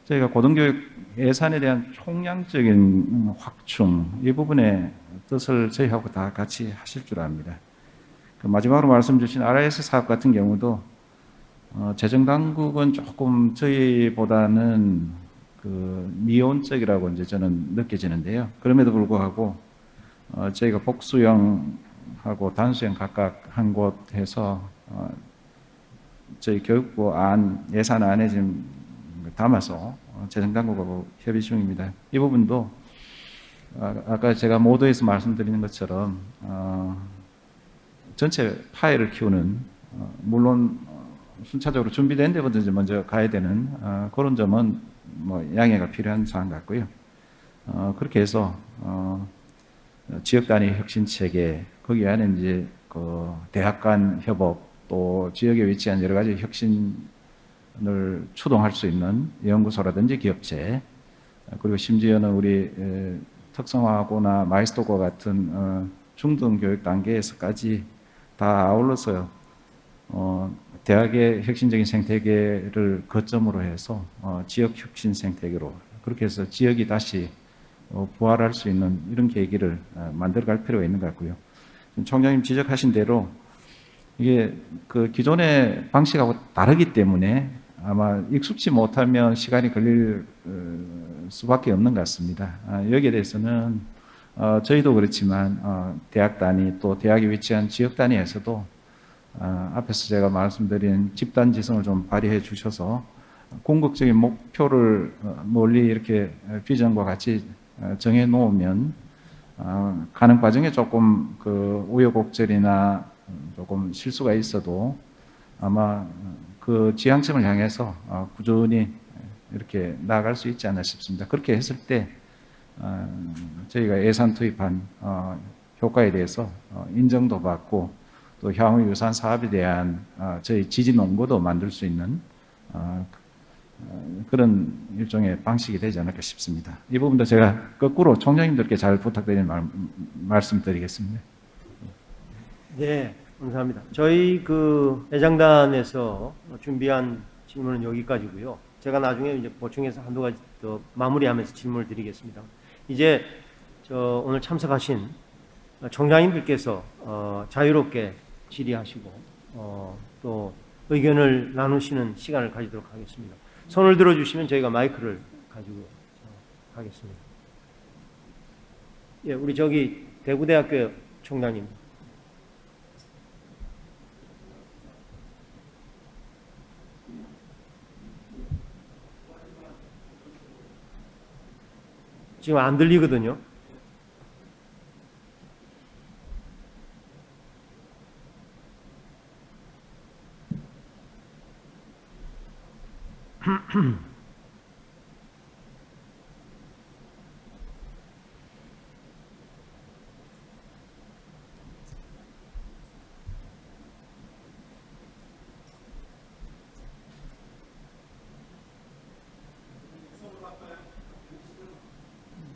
저희가 고등교육 예산에 대한 총량적인 확충 이 부분의 뜻을 저희하고 다 같이 하실 줄 압니다. 마지막으로 말씀 주신 RIS 사업 같은 경우도 재정당국은 조금 저희보다는 미온적이라고 이제 저는 느껴지는데요. 그럼에도 불구하고 저희가 복수형하고 단수형 각각 한 곳 해서 저희 교육부 예산안에 지금 담아서 재정당국하고 협의 중입니다. 이 부분도 아까 제가 모두에서 말씀드리는 것처럼 전체 파일을 키우는 물론 순차적으로 준비된 데부터 먼저 가야 되는 그런 점은 양해가 필요한 사안 같고요. 그렇게 해서 지역 단위 혁신 체계 거기 안에 이제 대학 간 협업 또 지역에 위치한 여러 가지 혁신을 추동할 수 있는 연구소라든지 기업체, 그리고 심지어는 우리 특성화고나 마이스터과 같은 중등교육 단계에서까지 다 아울러서 대학의 혁신적인 생태계를 거점으로 해서 지역 혁신 생태계로, 그렇게 해서 지역이 다시 부활할 수 있는 이런 계기를 만들어갈 필요가 있는 것 같고요. 총장님 지적하신 대로 이게 그 기존의 방식하고 다르기 때문에 아마 익숙치 못하면 시간이 걸릴 수밖에 없는 것 같습니다. 여기에 대해서는 저희도 그렇지만 대학 단위 또 대학이 위치한 지역 단위에서도 앞에서 제가 말씀드린 집단지성을 좀 발휘해 주셔서 궁극적인 목표를 멀리 이렇게 비전과 같이 정해 놓으면 가는 과정에 조금 그 우여곡절이나 조금 실수가 있어도 아마 그 지향점을 향해서 꾸준히 이렇게 나아갈 수 있지 않나 싶습니다. 그렇게 했을 때 저희가 예산 투입한 효과에 대해서 인정도 받고 또 향후 유산 사업에 대한 저희 지지 논거도 만들 수 있는 그런 일종의 방식이 되지 않을까 싶습니다. 이 부분도 제가 거꾸로 총장님들께 잘 부탁드리는 말씀드리겠습니다. 네, 감사합니다. 저희 그 회장단에서 준비한 질문은 여기까지고요. 제가 나중에 이제 보충해서 한두 가지 더 마무리하면서 질문을 드리겠습니다. 이제 오늘 참석하신 총장님들께서 자유롭게 질의하시고 또 의견을 나누시는 시간을 가지도록 하겠습니다. 손을 들어주시면 저희가 마이크를 가지고 가겠습니다. 예, 우리 저기 대구대학교 총장님. 지금 안 들리거든요.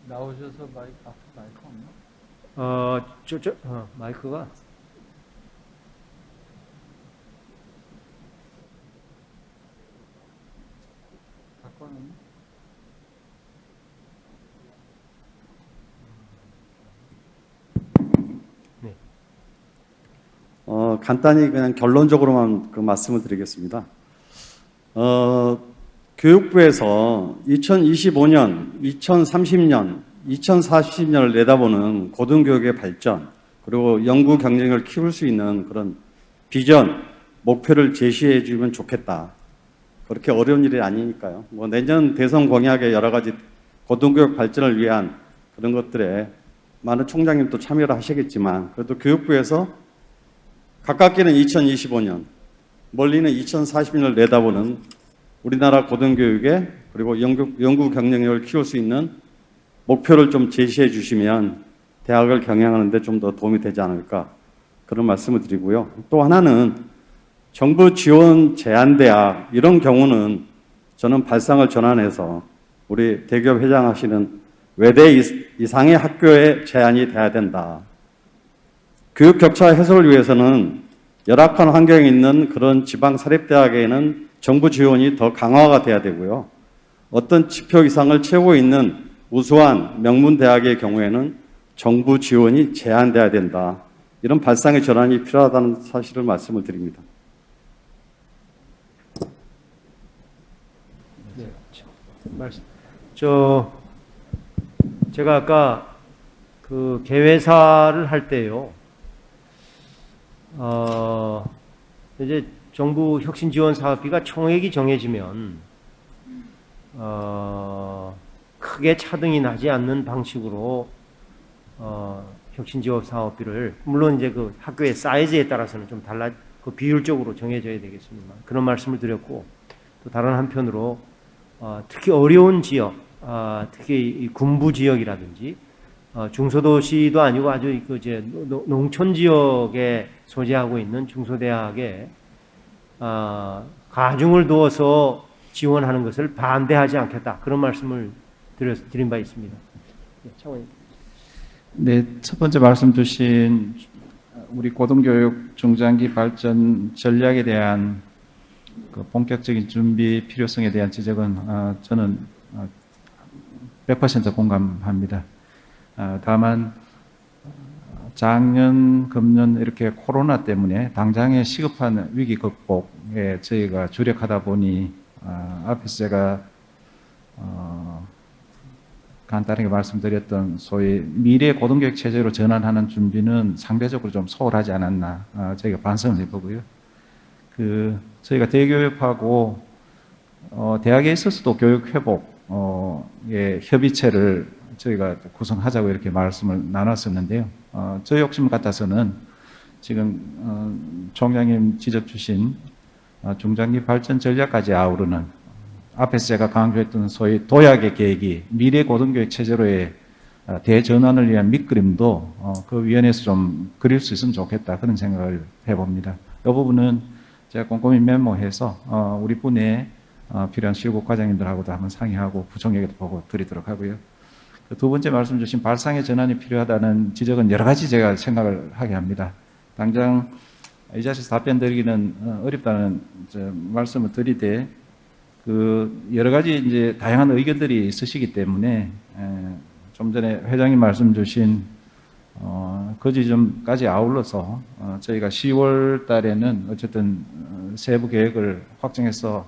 나오셔서 마이크 없나? 마이크가 바꿔놓나? 네. 간단히 그냥 결론적으로만 그 말씀을 드리겠습니다. 교육부에서 2025년, 2030년, 2040년을 내다보는 고등교육의 발전, 그리고 연구 경쟁력을 키울 수 있는 그런 비전, 목표를 제시해 주면 좋겠다. 그렇게 어려운 일이 아니니까요. 뭐 내년 대선 공약의 여러 가지 고등교육 발전을 위한 그런 것들에 많은 총장님도 참여를 하시겠지만, 그래도 교육부에서 가깝게는 2025년, 멀리는 2040년을 내다보는 우리나라 고등교육에 그리고 연구 경쟁력을 키울 수 있는 목표를 좀 제시해 주시면 대학을 경영하는 데 좀 더 도움이 되지 않을까, 그런 말씀을 드리고요. 또 하나는 정부 지원 제한대학, 이런 경우는 저는 발상을 전환해서 우리 대기업 회장하시는 외대 이상의 학교에 제한이 돼야 된다. 교육 격차 해소를 위해서는 열악한 환경에 있는 그런 지방 사립대학에는 정부 지원이 더 강화가 돼야 되고요. 어떤 지표 이상을 채우고 있는 우수한 명문 대학의 경우에는 정부 지원이 제한돼야 된다. 이런 발상의 전환이 필요하다는 사실을 말씀을 드립니다. 네, 제가 아까 그 개회사를 할 때요, 이제 정부 혁신 지원 사업비가 총액이 정해지면 크게 차등이 나지 않는 방식으로 혁신 지원 사업비를, 물론 이제 그 학교의 사이즈에 따라서는 좀 그 비율적으로 정해져야 되겠습니다만, 그런 말씀을 드렸고, 또 다른 한편으로 특히 어려운 지역, 특히 이 군부 지역이라든지 중소도시도 아니고 아주 그 이제 농촌 지역에 소재하고 있는 중소대학의 가중을 두어서 지원하는 것을 반대하지 않겠다. 그런 말씀을 드린 바 있습니다. 네, 차관님. 네, 첫 번째 말씀 주신 우리 고등교육 중장기 발전 전략에 대한 그 본격적인 준비 필요성에 대한 지적은 저는 100% 공감합니다. 다만 작년, 금년 이렇게 코로나 때문에 당장의 시급한 위기 극복에 저희가 주력하다 보니 앞에서 제가 간단하게 말씀드렸던 소위 미래 고등교육 체제로 전환하는 준비는 상대적으로 좀 소홀하지 않았나 저희가 반성을 해보고요. 저희가 대교육하고 대학에 있어서도 교육 회복의 협의체를 저희가 구성하자고 이렇게 말씀을 나눴었는데요. 저희 욕심 같아서는 지금 총장님 지적 주신 중장기 발전 전략까지 아우르는 앞에서 제가 강조했던 소위 도약의 계획이 미래 고등교육 체제로의 대전환을 위한 밑그림도 그 위원회에서 좀 그릴 수 있으면 좋겠다 그런 생각을 해봅니다. 이 부분은 제가 꼼꼼히 메모해서 우리 분에 필요한 실무 과장님들하고도 한번 상의하고 부총에게도 보고 드리도록 하고요. 두 번째 말씀 주신 발상의 전환이 필요하다는 지적은 여러 가지 제가 생각을 하게 합니다. 당장 이 자리에서 답변 드리기는 어렵다는 말씀을 드리되 여러 가지 이제 다양한 의견들이 있으시기 때문에 좀 전에 회장님 말씀 주신 그 지점까지 아울러서 저희가 10월 달에는 어쨌든 세부 계획을 확정해서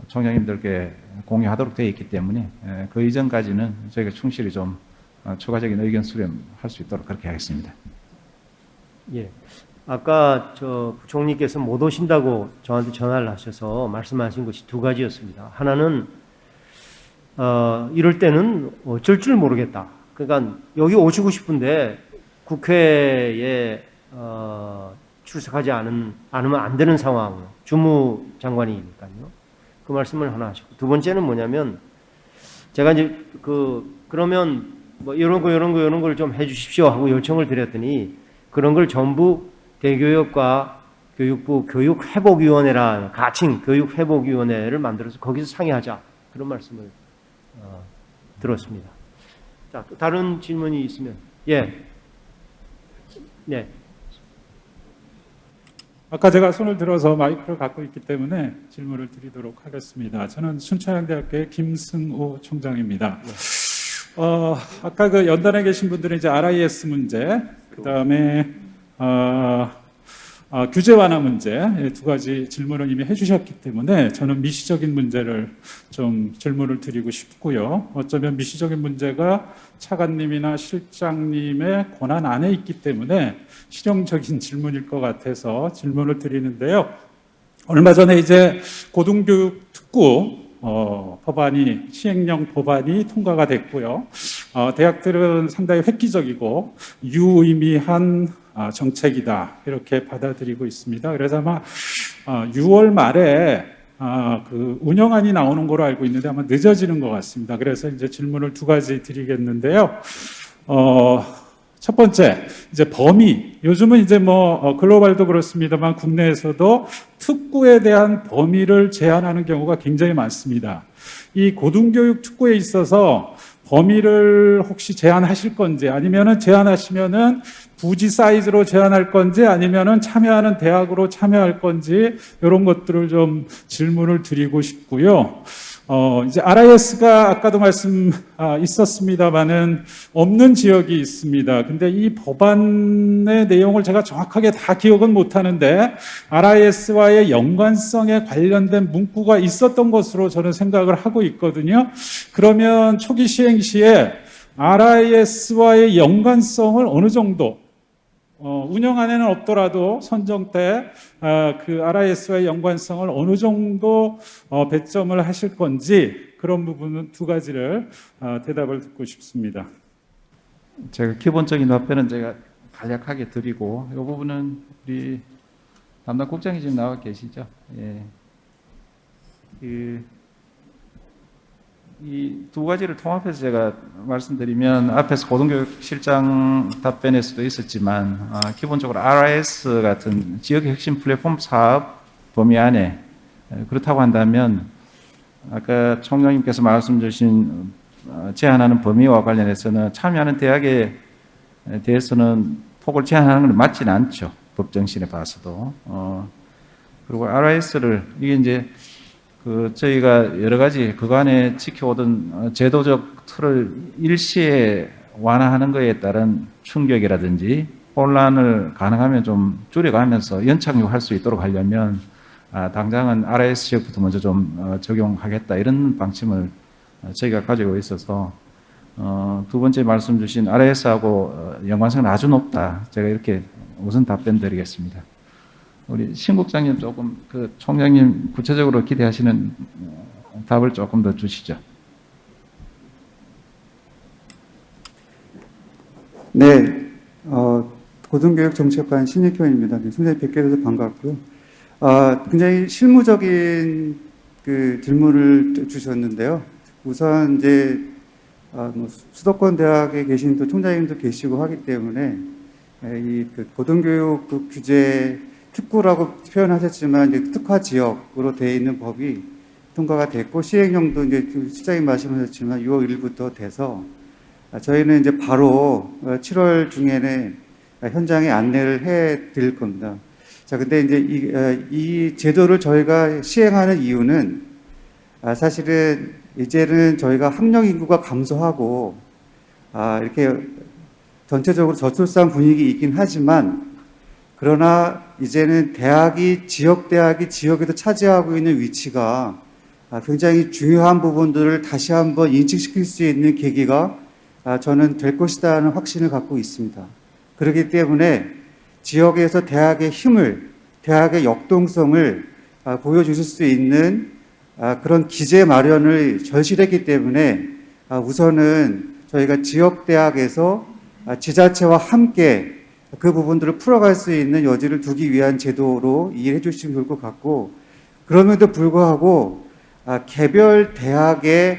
총장님들께 공유하도록 되어 있기 때문에 그 이전까지는 저희가 충실히 좀 추가적인 의견 수렴할 수 있도록 그렇게 하겠습니다. 예. 아까 부총리께서 못 오신다고 저한테 전화를 하셔서 말씀하신 것이 두 가지였습니다. 하나는 이럴 때는 어쩔 줄 모르겠다. 그러니까 여기 오시고 싶은데 국회에 출석하지 않으면 안 되는 상황, 주무장관이니까요. 그 말씀을 하나 하시고, 두 번째는 뭐냐면 제가 이제 그러면 뭐 이런 걸 좀 해주십시오 하고 요청을 드렸더니 그런 걸 전부 대교육과 교육부 교육회복위원회라는 가칭 교육회복위원회를 만들어서 거기서 상의하자 그런 말씀을 들었습니다. 자, 또 다른 질문이 있으면 예, 네. 아까 제가 손을 들어서 마이크를 갖고 있기 때문에 질문을 드리도록 하겠습니다. 저는 순천향대학교의 김승우 총장입니다. 아까 그 연단에 계신 분들은 이제 RIS 문제, 그 다음에 규제 완화 문제 두 가지 질문을 이미 해주셨기 때문에 저는 미시적인 문제를 좀 질문을 드리고 싶고요. 어쩌면 미시적인 문제가 차관님이나 실장님의 권한 안에 있기 때문에 실용적인 질문일 것 같아서 질문을 드리는데요. 얼마 전에 이제 고등교육 특구 법안이 시행령 법안이 통과가 됐고요. 대학들은 상당히 획기적이고 유의미한 정책이다 이렇게 받아들이고 있습니다. 그래서 아마 6월 말에 그 운영안이 나오는 걸로 알고 있는데 아마 늦어지는 것 같습니다. 그래서 이제 질문을 두 가지 드리겠는데요. 첫 번째, 이제 범위. 요즘은 이제 글로벌도 그렇습니다만 국내에서도 특구에 대한 범위를 제한하는 경우가 굉장히 많습니다. 이 고등교육 특구에 있어서 범위를 혹시 제한하실 건지 아니면은 제한하시면은 부지 사이즈로 제한할 건지 아니면은 참여하는 대학으로 참여할 건지 이런 것들을 좀 질문을 드리고 싶고요. 이제 RIS가 아까도 말씀 있었습니다만은 없는 지역이 있습니다. 근데 이 법안의 내용을 제가 정확하게 다 기억은 못 하는데 RIS와의 연관성에 관련된 문구가 있었던 것으로 저는 생각을 하고 있거든요. 그러면 초기 시행 시에 RIS와의 연관성을 어느 정도 운영안에는 없더라도 선정 때 그 RIS와의 연관성을 어느 정도 배점을 하실 건지 그런 부분은 두 가지를 대답을 듣고 싶습니다. 제가 기본적인 답변은 제가 간략하게 드리고 이 부분은 우리 담당 국장이 지금 나와 계시죠? 예. 이 두 가지를 통합해서 제가 말씀드리면 앞에서 고등교육실장 답변에서도 있었지만 기본적으로 RIS 같은 지역의 핵심 플랫폼 사업 범위 안에 그렇다고 한다면 아까 총장님께서 말씀 주신 제한하는 범위와 관련해서는 참여하는 대학에 대해서는 폭을 제한하는 건 맞지는 않죠. 법정신에 봐서도. 그리고 RIS를 이게 이제 저희가 여러 가지 그간에 지켜오던 제도적 틀을 일시에 완화하는 것에 따른 충격이라든지 혼란을 가능하면 좀 줄여가면서 연착륙할 수 있도록 하려면 당장은 RIS 지역부터 먼저 좀 적용하겠다 이런 방침을 저희가 가지고 있어서 두 번째 말씀 주신 RIS하고 연관성은 아주 높다. 제가 이렇게 우선 답변 드리겠습니다. 우리 신 국장님 조금 총장님 구체적으로 기대하시는 답을 조금 더 주시죠. 네, 고등교육정책관 신익효입니다. 총장님 뵙게 돼서 반갑고요. 굉장히 실무적인 질문을 주셨는데요. 우선 이제 수도권 대학에 계신 또 총장님도 계시고 하기 때문에 이 고등교육 규제 특구라고 표현하셨지만 이제 특화 지역으로 되어 있는 법이 통과가 됐고 시행령도 이제 시장님 말씀하셨지만 6월 1일부터 돼서 저희는 이제 바로 7월 중에는 현장에 안내를 해 드릴 겁니다. 자, 근데 이제 이 제도를 저희가 시행하는 이유는 사실은 이제는 저희가 학령 인구가 감소하고 이렇게 전체적으로 저출산 분위기 있긴 하지만 그러나 이제는 지역 대학이 지역에서 차지하고 있는 위치가 굉장히 중요한 부분들을 다시 한번 인식시킬 수 있는 계기가 저는 될 것이다 하는 확신을 갖고 있습니다. 그렇기 때문에 지역에서 대학의 힘을, 대학의 역동성을 보여주실 수 있는 그런 기제 마련을 절실했기 때문에 우선은 저희가 지역 대학에서 지자체와 함께 그 부분들을 풀어갈 수 있는 여지를 두기 위한 제도로 이해해 주시면 좋을 것 같고, 그럼에도 불구하고 개별 대학의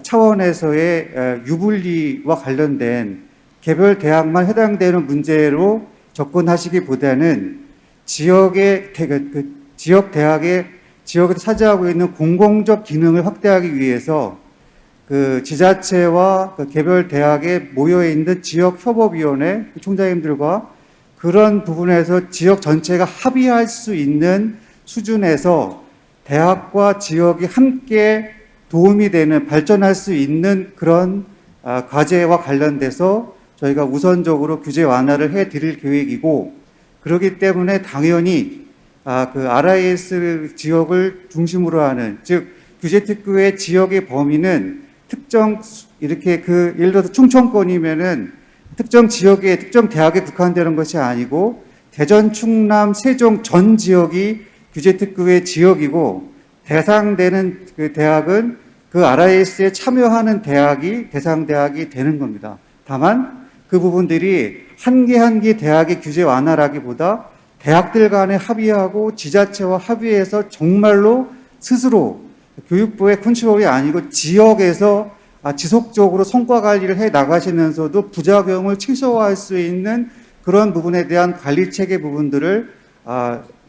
차원에서의 유불리와 관련된 개별 대학만 해당되는 문제로 접근하시기보다는 지역의 지역 대학의 지역에서 차지하고 있는 공공적 기능을 확대하기 위해서 지자체와 개별 대학에 모여 있는 지역 협업위원회 총장님들과 그런 부분에서 지역 전체가 합의할 수 있는 수준에서 대학과 지역이 함께 도움이 되는 발전할 수 있는 그런 과제와 관련돼서 저희가 우선적으로 규제 완화를 해 드릴 계획이고, 그렇기 때문에 당연히 RIS 지역을 중심으로 하는, 즉 규제 특구의 지역의 범위는 특정 이렇게 예를 들어서 충청권이면은 특정 지역에 특정 대학에 국한되는 것이 아니고 대전, 충남, 세종 전 지역이 규제 특구의 지역이고, 대상되는 대학은 RIS에 참여하는 대학이 대상 대학이 되는 겁니다. 다만 그 부분들이 한 개 대학의 규제 완화라기보다 대학들 간에 합의하고 지자체와 합의해서 정말로 스스로 교육부의 컨트롤이 아니고 지역에서 지속적으로 성과 관리를 해 나가시면서도 부작용을 최소화할 수 있는 그런 부분에 대한 관리 체계 부분들을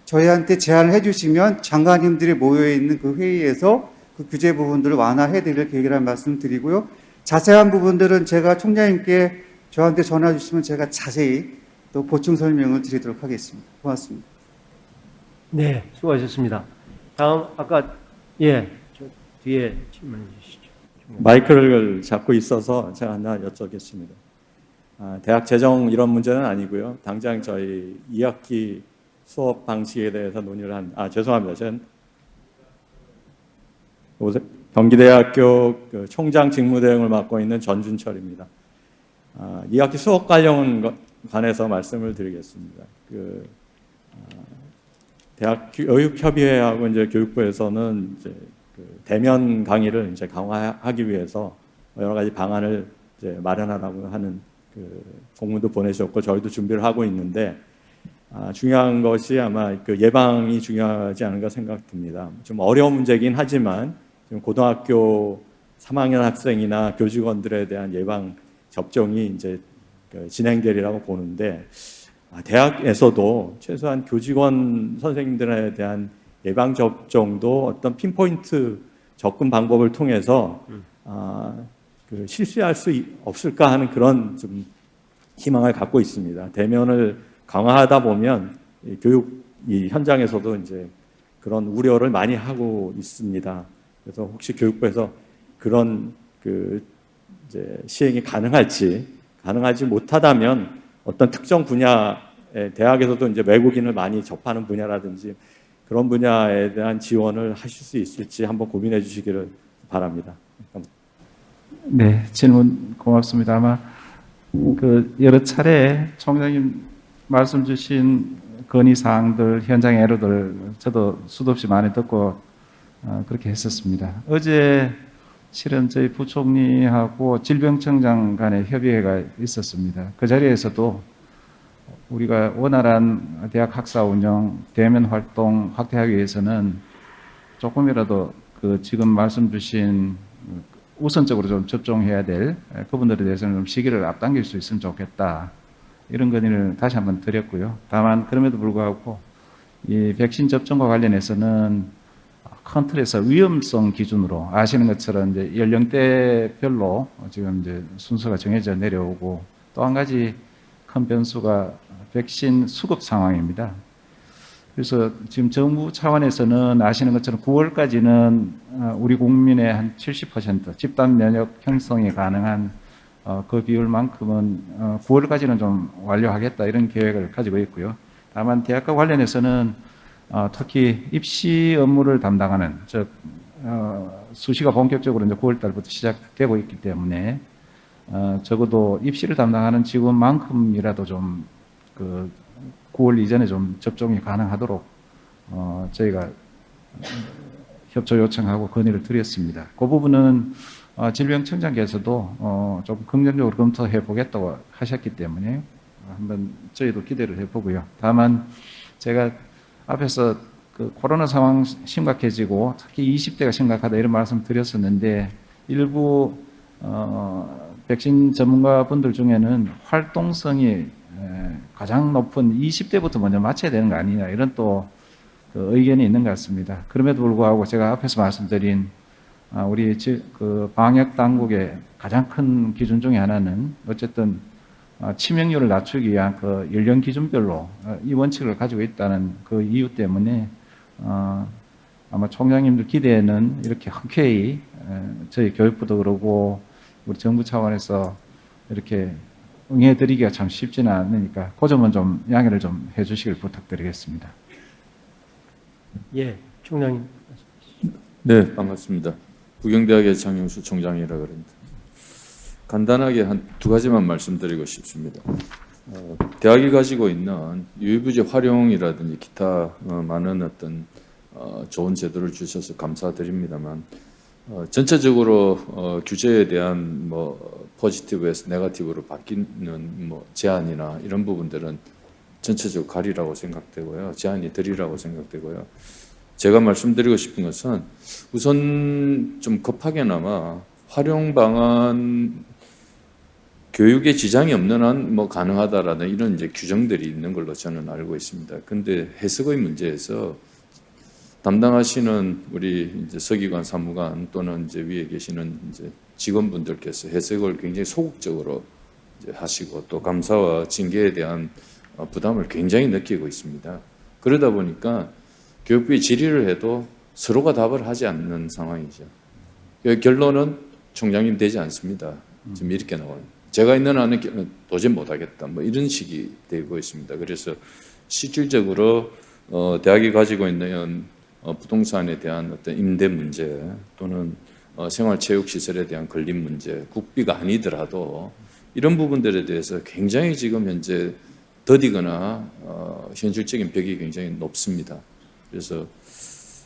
저희한테 제안을 해주시면 장관님들이 모여있는 그 회의에서 그 규제 부분들을 완화해 드릴 계획이라는 말씀을 드리고요. 자세한 부분들은 제가 총장님께 저한테 전화 주시면 제가 자세히 또 보충 설명을 드리도록 하겠습니다. 고맙습니다. 네, 수고하셨습니다. 다음 아까 저 뒤에 질문해 주시죠. 마이크를 잡고 있어서 제가 하나 여쭙겠습니다. 대학 재정 이런 문제는 아니고요. 당장 저희 2학기 수업 방식에 대해서 논의를 죄송합니다. 저는 경기대학교 총장 직무대행을 맡고 있는 전준철입니다. 2학기 수업 관해서 말씀을 드리겠습니다. 대학 교육협의회하고 이제 교육부에서는 이제 대면 강의를 이제 강화하기 위해서 여러 가지 방안을 이제 마련하라고 하는 공문도 보내셨고 저희도 준비를 하고 있는데 중요한 것이 아마 예방이 중요하지 않은가 생각됩니다. 좀 어려운 문제이긴 하지만 지금 고등학교 3학년 학생이나 교직원들에 대한 예방 접종이 이제 진행되리라고 보는데 대학에서도 최소한 교직원 선생님들에 대한 예방 접종도 어떤 핀포인트 접근 방법을 통해서 실시할 수 없을까 하는 그런 좀 희망을 갖고 있습니다. 대면을 강화하다 보면 교육 현장에서도 이제 그런 우려를 많이 하고 있습니다. 그래서 혹시 교육부에서 그런 이제 시행이 가능하지 못하다면 어떤 특정 분야에 대학에서도 이제 외국인을 많이 접하는 분야라든지 그런 분야에 대한 지원을 하실 수 있을지 한번 고민해 주시기를 바랍니다. 네, 질문 고맙습니다. 아마 여러 차례 총장님 말씀 주신 건의사항들, 현장의 애로들 저도 수도 없이 많이 듣고 그렇게 했었습니다. 어제 실은 저희 부총리하고 질병청장 간의 협의회가 있었습니다. 그 자리에서도 우리가 원활한 대학 학사 운영, 대면 활동 확대하기 위해서는 조금이라도 지금 말씀 주신 우선적으로 좀 접종해야 될 그분들에 대해서는 좀 시기를 앞당길 수 있으면 좋겠다. 이런 건의를 다시 한번 드렸고요. 다만 그럼에도 불구하고 이 백신 접종과 관련해서는 큰 틀에서 위험성 기준으로 아시는 것처럼 이제 연령대별로 지금 이제 순서가 정해져 내려오고 또 한 가지 큰 변수가 백신 수급 상황입니다. 그래서 지금 정부 차원에서는 아시는 것처럼 9월까지는 우리 국민의 한 70% 집단 면역 형성이 가능한 그 비율만큼은 9월까지는 좀 완료하겠다 이런 계획을 가지고 있고요. 다만 대학과 관련해서는 특히 입시 업무를 담당하는 즉 수시가 본격적으로 이제 9월 달부터 시작되고 있기 때문에 적어도 입시를 담당하는 직원만큼이라도 좀 9월 이전에 좀 접종이 가능하도록 저희가 협조 요청하고 건의를 드렸습니다. 그 부분은 질병청장께서도 좀 긍정적으로 검토해 보겠다고 하셨기 때문에 한번 저희도 기대를 해보고요. 다만 제가 앞에서 코로나 상황 심각해지고 특히 20대가 심각하다 이런 말씀 드렸었는데 일부 백신 전문가분들 중에는 활동성이 가장 높은 20대부터 먼저 맞춰야 되는 거 아니냐 이런 또 의견이 있는 것 같습니다. 그럼에도 불구하고 제가 앞에서 말씀드린 우리 방역 당국의 가장 큰 기준 중에 하나는 어쨌든 치명률을 낮추기 위한 그 연령 기준별로 이 원칙을 가지고 있다는 그 이유 때문에 아마 총장님들 기대에는 이렇게 흔쾌히 저희 교육부도 그러고 우리 정부 차원에서 이렇게 응해드리기가 참 쉽지는 않으니까 그 점은 좀 양해를 좀 해주시길 부탁드리겠습니다. 예, 총장님. 네, 반갑습니다. 부경대학의 장영수 총장이라 그럽니다. 간단하게 한 두 가지만 말씀드리고 싶습니다. 대학이 가지고 있는 유의부지 활용이라든지 기타 많은 어떤 좋은 제도를 주셔서 감사드립니다만 전체적으로 규제에 대한 포지티브에서 네거티브로 바뀌는 제한이나 이런 부분들은 전체적으로 가리라고 생각되고요. 제한이 드리라고 생각되고요. 제가 말씀드리고 싶은 것은 우선 좀 급하게나마 활용 방안 교육에 지장이 없는 한 가능하다라는 이런 이제 규정들이 있는 걸로 저는 알고 있습니다. 근데 해석의 문제에서 담당하시는 우리 이제 서기관, 사무관 또는 이제 위에 계시는 이제 직원분들께서 해석을 굉장히 소극적으로 이제 하시고 또 감사와 징계에 대한 부담을 굉장히 느끼고 있습니다. 그러다 보니까 교육부에 질의를 해도 서로가 답을 하지 않는 상황이죠. 결론은 총장님 되지 않습니다. 지금 이렇게 나와요. 제가 있는 한은 도저히 못하겠다. 이런 식이 되고 있습니다. 그래서 실질적으로 대학이 가지고 있는 부동산에 대한 어떤 임대 문제 또는 생활체육시설에 대한 건립 문제, 국비가 아니더라도 이런 부분들에 대해서 굉장히 지금 현재 더디거나 현실적인 벽이 굉장히 높습니다. 그래서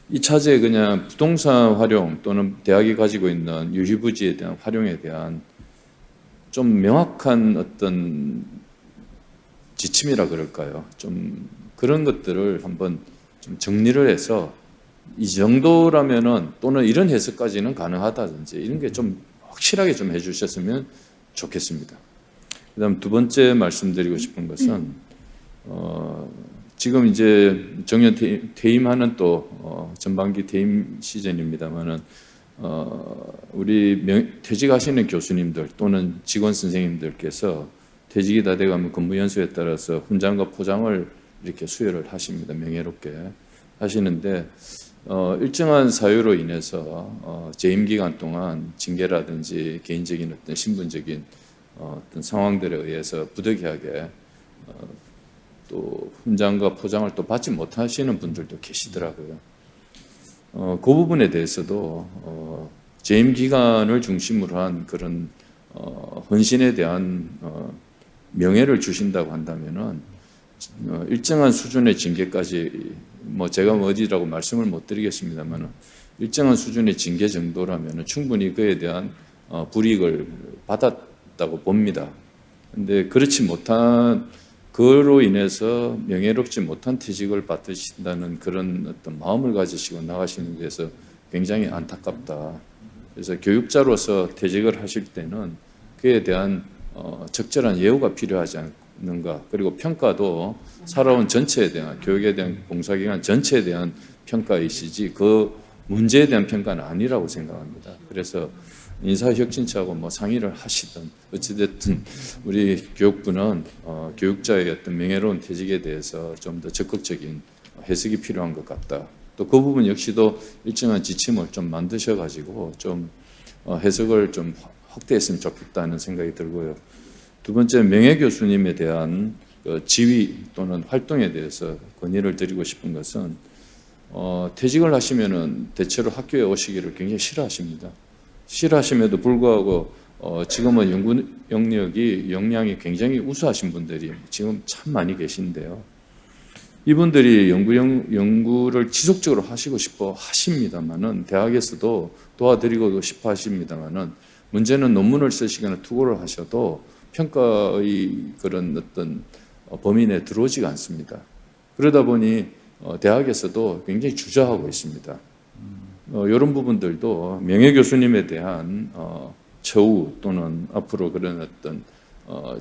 이 차제에 그냥 부동산 활용 또는 대학이 가지고 있는 유휴부지에 대한 활용에 대한 좀 명확한 어떤 지침이라 그럴까요? 좀 그런 것들을 한번 좀 정리를 해서 이 정도라면은 또는 이런 해석까지는 가능하다든지 이런 게 좀 확실하게 좀 해주셨으면 좋겠습니다. 그다음 두 번째 말씀드리고 싶은 것은 지금 이제 정년 퇴임하는 또 전반기 퇴임 시즌입니다만은 우리 퇴직하시는 교수님들 또는 직원 선생님들께서 퇴직이 다 돼가면 근무 연수에 따라서 훈장과 포장을 이렇게 수여를 하십니다. 명예롭게 하시는데 일정한 사유로 인해서 재임 기간 동안 징계라든지 개인적인 어떤 신분적인 어떤 상황들에 의해서 부득이하게 또 훈장과 포장을 또 받지 못하시는 분들도 계시더라고요. 그 부분에 대해서도 재임 기간을 중심으로 한 그런 헌신에 대한 명예를 주신다고 한다면은 일정한 수준의 징계까지 뭐 제가 어디라고 말씀을 못 드리겠습니다만은 일정한 수준의 징계 정도라면은 충분히 그에 대한 불이익을 받았다고 봅니다. 근데 그렇지 못한 그로 인해서 명예롭지 못한 퇴직을 받으신다는 그런 어떤 마음을 가지시고 나가시는 데서 굉장히 안타깝다. 그래서 교육자로서 퇴직을 하실 때는 그에 대한 적절한 예우가 필요하지 않는가. 그리고 평가도 살아온 전체에 대한 교육에 대한 봉사기관 전체에 대한 평가이시지 그 문제에 대한 평가는 아니라고 생각합니다. 그래서 인사혁신처하고 뭐 상의를 하시든 어찌됐든 우리 교육부는 교육자의 어떤 명예로운 퇴직에 대해서 좀 더 적극적인 해석이 필요한 것 같다. 또 그 부분 역시도 일정한 지침을 좀 만드셔가지고 좀 해석을 좀 확대했으면 좋겠다는 생각이 들고요. 두 번째 명예교수님에 대한 지위 또는 활동에 대해서 건의를 드리고 싶은 것은 퇴직을 하시면은 대체로 학교에 오시기를 굉장히 싫어하십니다. 싫어하심에도 불구하고 지금은 연구 영역이 역량이 굉장히 우수하신 분들이 지금 참 많이 계신데요. 이분들이 연구를 지속적으로 하시고 싶어 하십니다만은 대학에서도 도와드리고 싶어 하십니다만은 문제는 논문을 쓰시거나 투고를 하셔도 평가의 그런 어떤 범위 내에 들어오지가 않습니다. 그러다 보니 대학에서도 굉장히 주저하고 있습니다. 이런 부분들도 명예교수님에 대한 처우 또는 앞으로 그런 어떤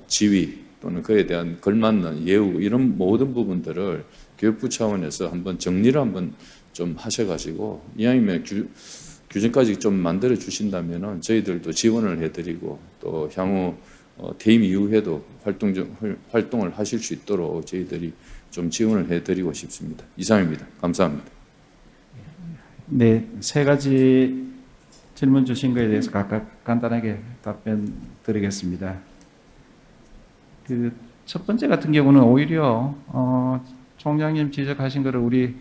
지위 또는 그에 대한 걸맞는 예우 이런 모든 부분들을 교육부 차원에서 한번 정리를 한번 좀 하셔가지고 이왕이면 규정까지 좀 만들어 주신다면은 저희들도 지원을 해드리고 또 향후 퇴임 이후에도 활동을 하실 수 있도록 저희들이 좀 지원을 해드리고 싶습니다. 이상입니다. 감사합니다. 네, 세 가지 질문 주신 것에 대해서 각각 간단하게 답변 드리겠습니다. 그 첫 번째 같은 경우는 오히려 총장님 지적하신 것을 우리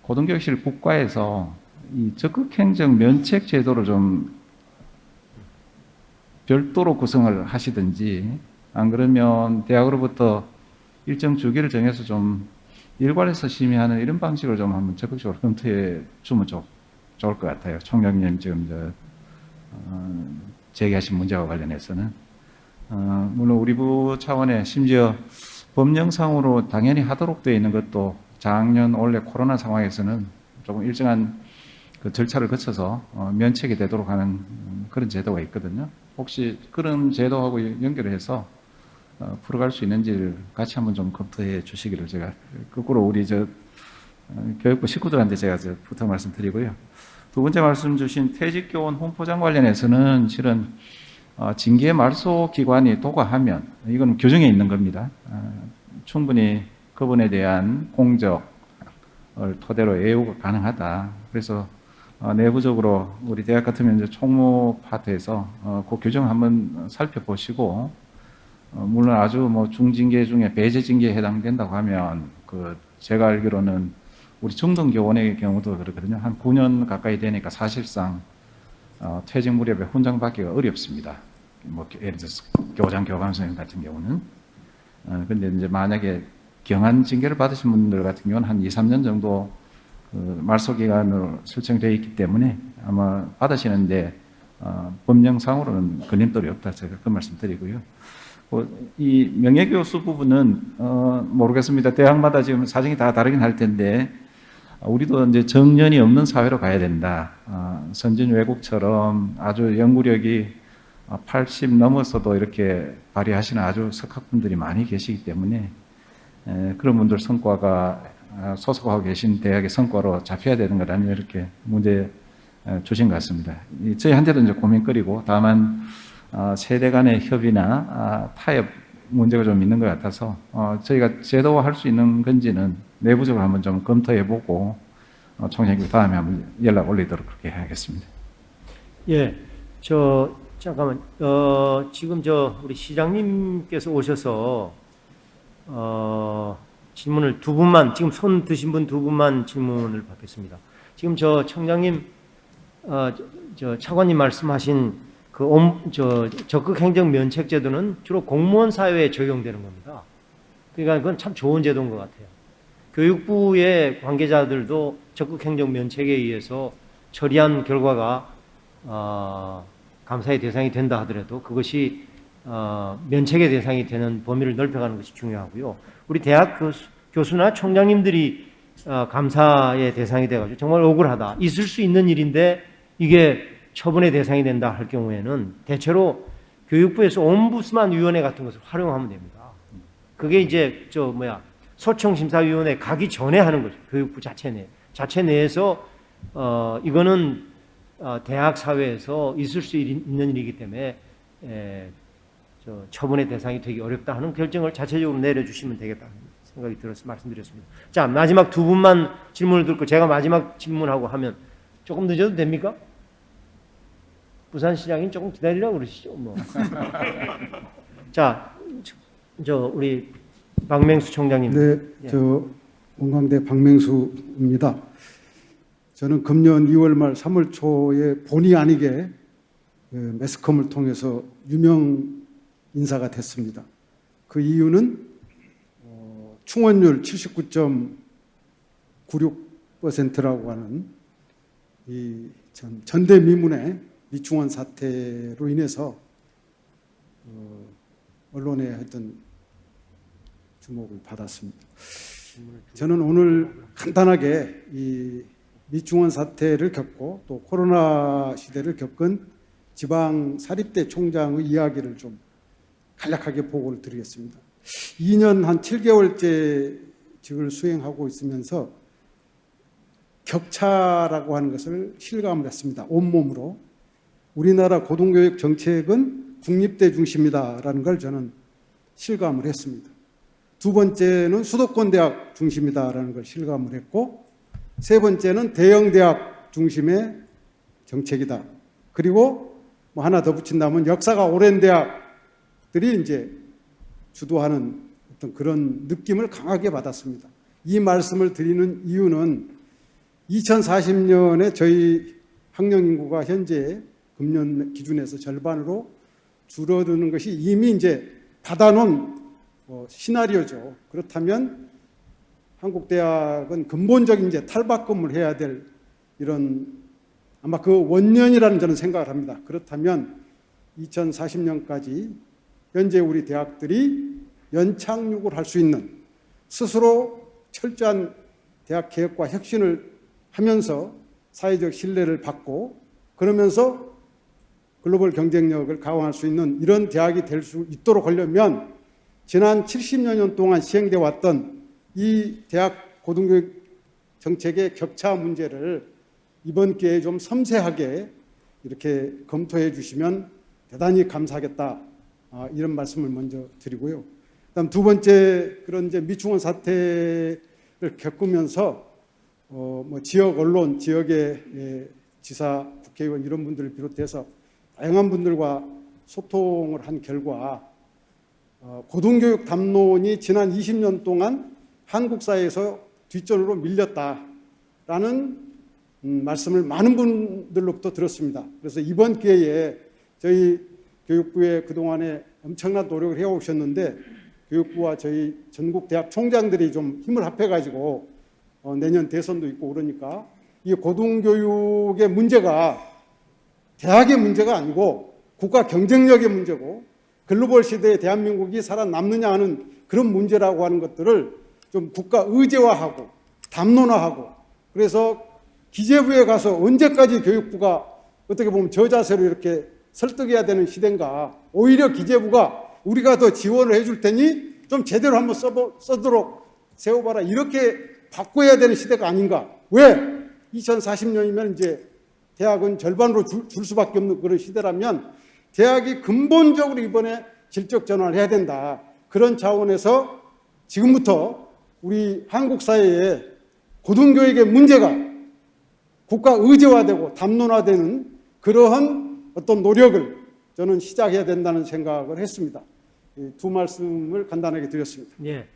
고등교육실 국과에서 이 적극행정 면책 제도를 좀 별도로 구성을 하시든지 안 그러면 대학으로부터 일정 주기를 정해서 좀 일괄해서 심의하는 이런 방식을 좀 한번 적극적으로 검토해 주면 좋을 것 같아요. 총장님 지금 제기하신 문제와 관련해서는 물론 우리 부 차원에 심지어 법령상으로 당연히 하도록 되어 있는 것도 작년 원래 코로나 상황에서는 조금 일정한 그 절차를 거쳐서 면책이 되도록 하는 그런 제도가 있거든요. 혹시 그런 제도하고 연결해서 풀어갈 수 있는지를 같이 한번 좀 검토해 주시기를 제가 거꾸로 우리 교육부 식구들한테 제가 부탁 말씀드리고요. 두 번째 말씀 주신 퇴직교원 홍포장 관련해서는 실은 징계 말소 기관이 도과하면 이건 규정에 있는 겁니다. 충분히 그분에 대한 공적을 토대로 예우가 가능하다. 그래서 내부적으로 우리 대학 같으면 이제 총무 파트에서 그 규정 한번 살펴보시고 물론 아주 뭐 중징계 중에 배제징계에 해당된다고 하면 그 제가 알기로는 우리 중등교원의 경우도 그렇거든요. 한 9년 가까이 되니까 사실상 퇴직 무렵에 훈장 받기가 어렵습니다. 뭐 예를 들어서 교장, 교감 선생님 같은 경우는. 근데 이제 만약에 경한 징계를 받으신 분들 같은 경우는 한 2, 3년 정도 그 말소 기간으로 설정되어 있기 때문에 아마 받으시는데 법령상으로는 걸림돌이 없다. 제가 그 말씀 드리고요. 이 명예교수 부분은 모르겠습니다. 대학마다 지금 사정이 다 다르긴 할 텐데 우리도 이제 정년이 없는 사회로 가야 된다. 선진 외국처럼 아주 연구력이 80 넘어서도 이렇게 발휘하시는 아주 석학분들이 많이 계시기 때문에 그런 분들 성과가 소속하고 계신 대학의 성과로 잡혀야 되는 거라는 이렇게 문제 주신 것 같습니다. 저희한테도 이제 고민거리고 다만 세대 간의 협의나 타협 문제가 좀 있는 것 같아서 저희가 제도화할 수 있는 건지는 내부적으로 한번 좀 검토해보고 총장님 다음에 한번 연락 올리도록 그렇게 해야겠습니다. 예, 잠깐만, 지금 우리 시장님께서 오셔서 질문을 두 분만, 지금 손 드신 분 두 분만 질문을 받겠습니다. 지금 청장님, 차관님 말씀하신 적극행정 면책 제도는 주로 공무원 사회에 적용되는 겁니다. 그러니까 그건 참 좋은 제도인 것 같아요. 교육부의 관계자들도 적극행정 면책에 의해서 처리한 결과가 감사의 대상이 된다 하더라도 그것이 면책의 대상이 되는 범위를 넓혀가는 것이 중요하고요. 우리 대학 교수나 총장님들이 감사의 대상이 돼가지고 정말 억울하다, 있을 수 있는 일인데 이게 처분의 대상이 된다 할 경우에는 대체로 교육부에서 옴부스만 위원회 같은 것을 활용하면 됩니다. 그게 이제 소청심사위원회 가기 전에 하는 거죠. 교육부 자체 내에서 이거는 대학 사회에서 있을 수 있는 일이기 때문에 처분의 대상이 되기 어렵다 하는 결정을 자체적으로 내려주시면 되겠다는 생각이 들어서 말씀드렸습니다. 자, 마지막 두 분만 질문을 듣고 제가 마지막 질문하고 하면 조금 늦어도 됩니까? 부산시장님 조금 기다리라고 그러시죠, 뭐. 자, 우리 박맹수 총장님. 네, 원광대 박맹수입니다. 저는 금년 2월 말 3월 초에 본의 아니게 매스컴을 통해서 유명 인사가 됐습니다. 그 이유는 충원율 79.96%라고 하는 이 전대미문의 미충원 사태로 인해서 언론에 하여튼 주목을 받았습니다. 저는 오늘 간단하게 이 미충원 사태를 겪고 또 코로나 시대를 겪은 지방 사립대 총장의 이야기를 좀 간략하게 보고를 드리겠습니다. 2년 한 7개월째 직을 수행하고 있으면서 격차라고 하는 것을 실감을 했습니다. 온몸으로. 우리나라 고등교육 정책은 국립대 중심이다라는 걸 저는 실감을 했습니다. 두 번째는 수도권 대학 중심이다라는 걸 실감을 했고, 세 번째는 대형 대학 중심의 정책이다. 그리고 뭐 하나 더 붙인다면 역사가 오랜 대학들이 이제 주도하는 어떤 그런 느낌을 강하게 받았습니다. 이 말씀을 드리는 이유는 2040년에 저희 학령 인구가 현재 금년 기준에서 절반으로 줄어드는 것이 이미 이제 받아놓은 시나리오죠. 그렇다면 한국 대학은 근본적인 이제 탈바꿈을 해야 될 이런 아마 그 원년이라는 저는 생각을 합니다. 그렇다면 2040년까지 현재 우리 대학들이 연착륙을 할 수 있는 스스로 철저한 대학 개혁과 혁신을 하면서 사회적 신뢰를 받고 그러면서 글로벌 경쟁력을 강화할 수 있는 이런 대학이 될 수 있도록 하려면 지난 70여 년 동안 시행되어 왔던 이 대학 고등교육 정책의 격차 문제를 이번 기회에 좀 섬세하게 이렇게 검토해 주시면 대단히 감사하겠다. 이런 말씀을 먼저 드리고요. 그다음 두 번째 그런 이제 미충원 사태를 겪으면서 뭐 지역 언론, 지역의 지사, 국회의원 이런 분들을 비롯해서 다양한 분들과 소통을 한 결과 고등교육 담론이 지난 20년 동안 한국 사회에서 뒷전으로 밀렸다라는 말씀을 많은 분들로부터 들었습니다. 그래서 이번 기회에 저희 교육부에 그동안에 엄청난 노력을 해오셨는데 교육부와 저희 전국 대학 총장들이 좀 힘을 합해가지고 내년 대선도 있고 그러니까 이 고등교육의 문제가 대학의 문제가 아니고 국가 경쟁력의 문제고 글로벌 시대에 대한민국이 살아남느냐 하는 그런 문제라고 하는 것들을 좀 국가 의제화하고 담론화하고 그래서 기재부에 가서 언제까지 교육부가 어떻게 보면 저자세로 이렇게 설득해야 되는 시대인가. 오히려 기재부가 우리가 더 지원을 해줄 테니 좀 제대로 한번 써도록 세워봐라. 이렇게 바꿔야 되는 시대가 아닌가. 왜? 2040년이면 이제 대학은 절반으로 줄 수밖에 없는 그런 시대라면 대학이 근본적으로 이번에 질적 전환을 해야 된다. 그런 차원에서 지금부터 우리 한국 사회에 고등교육의 문제가 국가 의제화되고 담론화되는 그러한 어떤 노력을 저는 시작해야 된다는 생각을 했습니다. 이 두 말씀을 간단하게 드렸습니다. 예,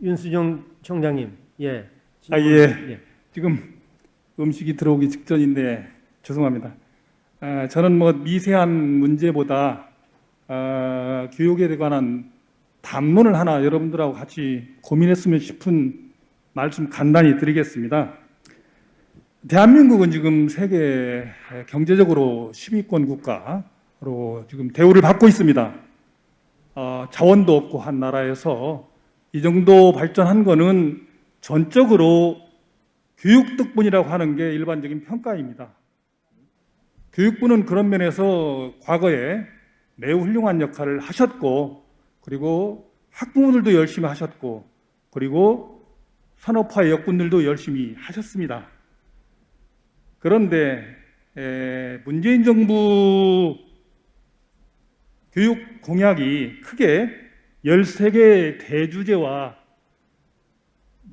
윤수정 총장님, 예. 지금 음식이 들어오기 직전인데 죄송합니다. 저는 뭐 미세한 문제보다 교육에 관한 담론을 하나 여러분들하고 같이 고민했으면 싶은 말씀 간단히 드리겠습니다. 대한민국은 지금 세계 경제적으로 10위권 국가로 지금 대우를 받고 있습니다. 자원도 없고 한 나라에서 이 정도 발전한 거는 전적으로 교육 덕분이라고 하는 게 일반적인 평가입니다. 교육부는 그런 면에서 과거에 매우 훌륭한 역할을 하셨고, 그리고 학부모들도 열심히 하셨고, 그리고 산업화의 역군들도 열심히 하셨습니다. 그런데 문재인 정부 교육 공약이 크게 13개 대주제와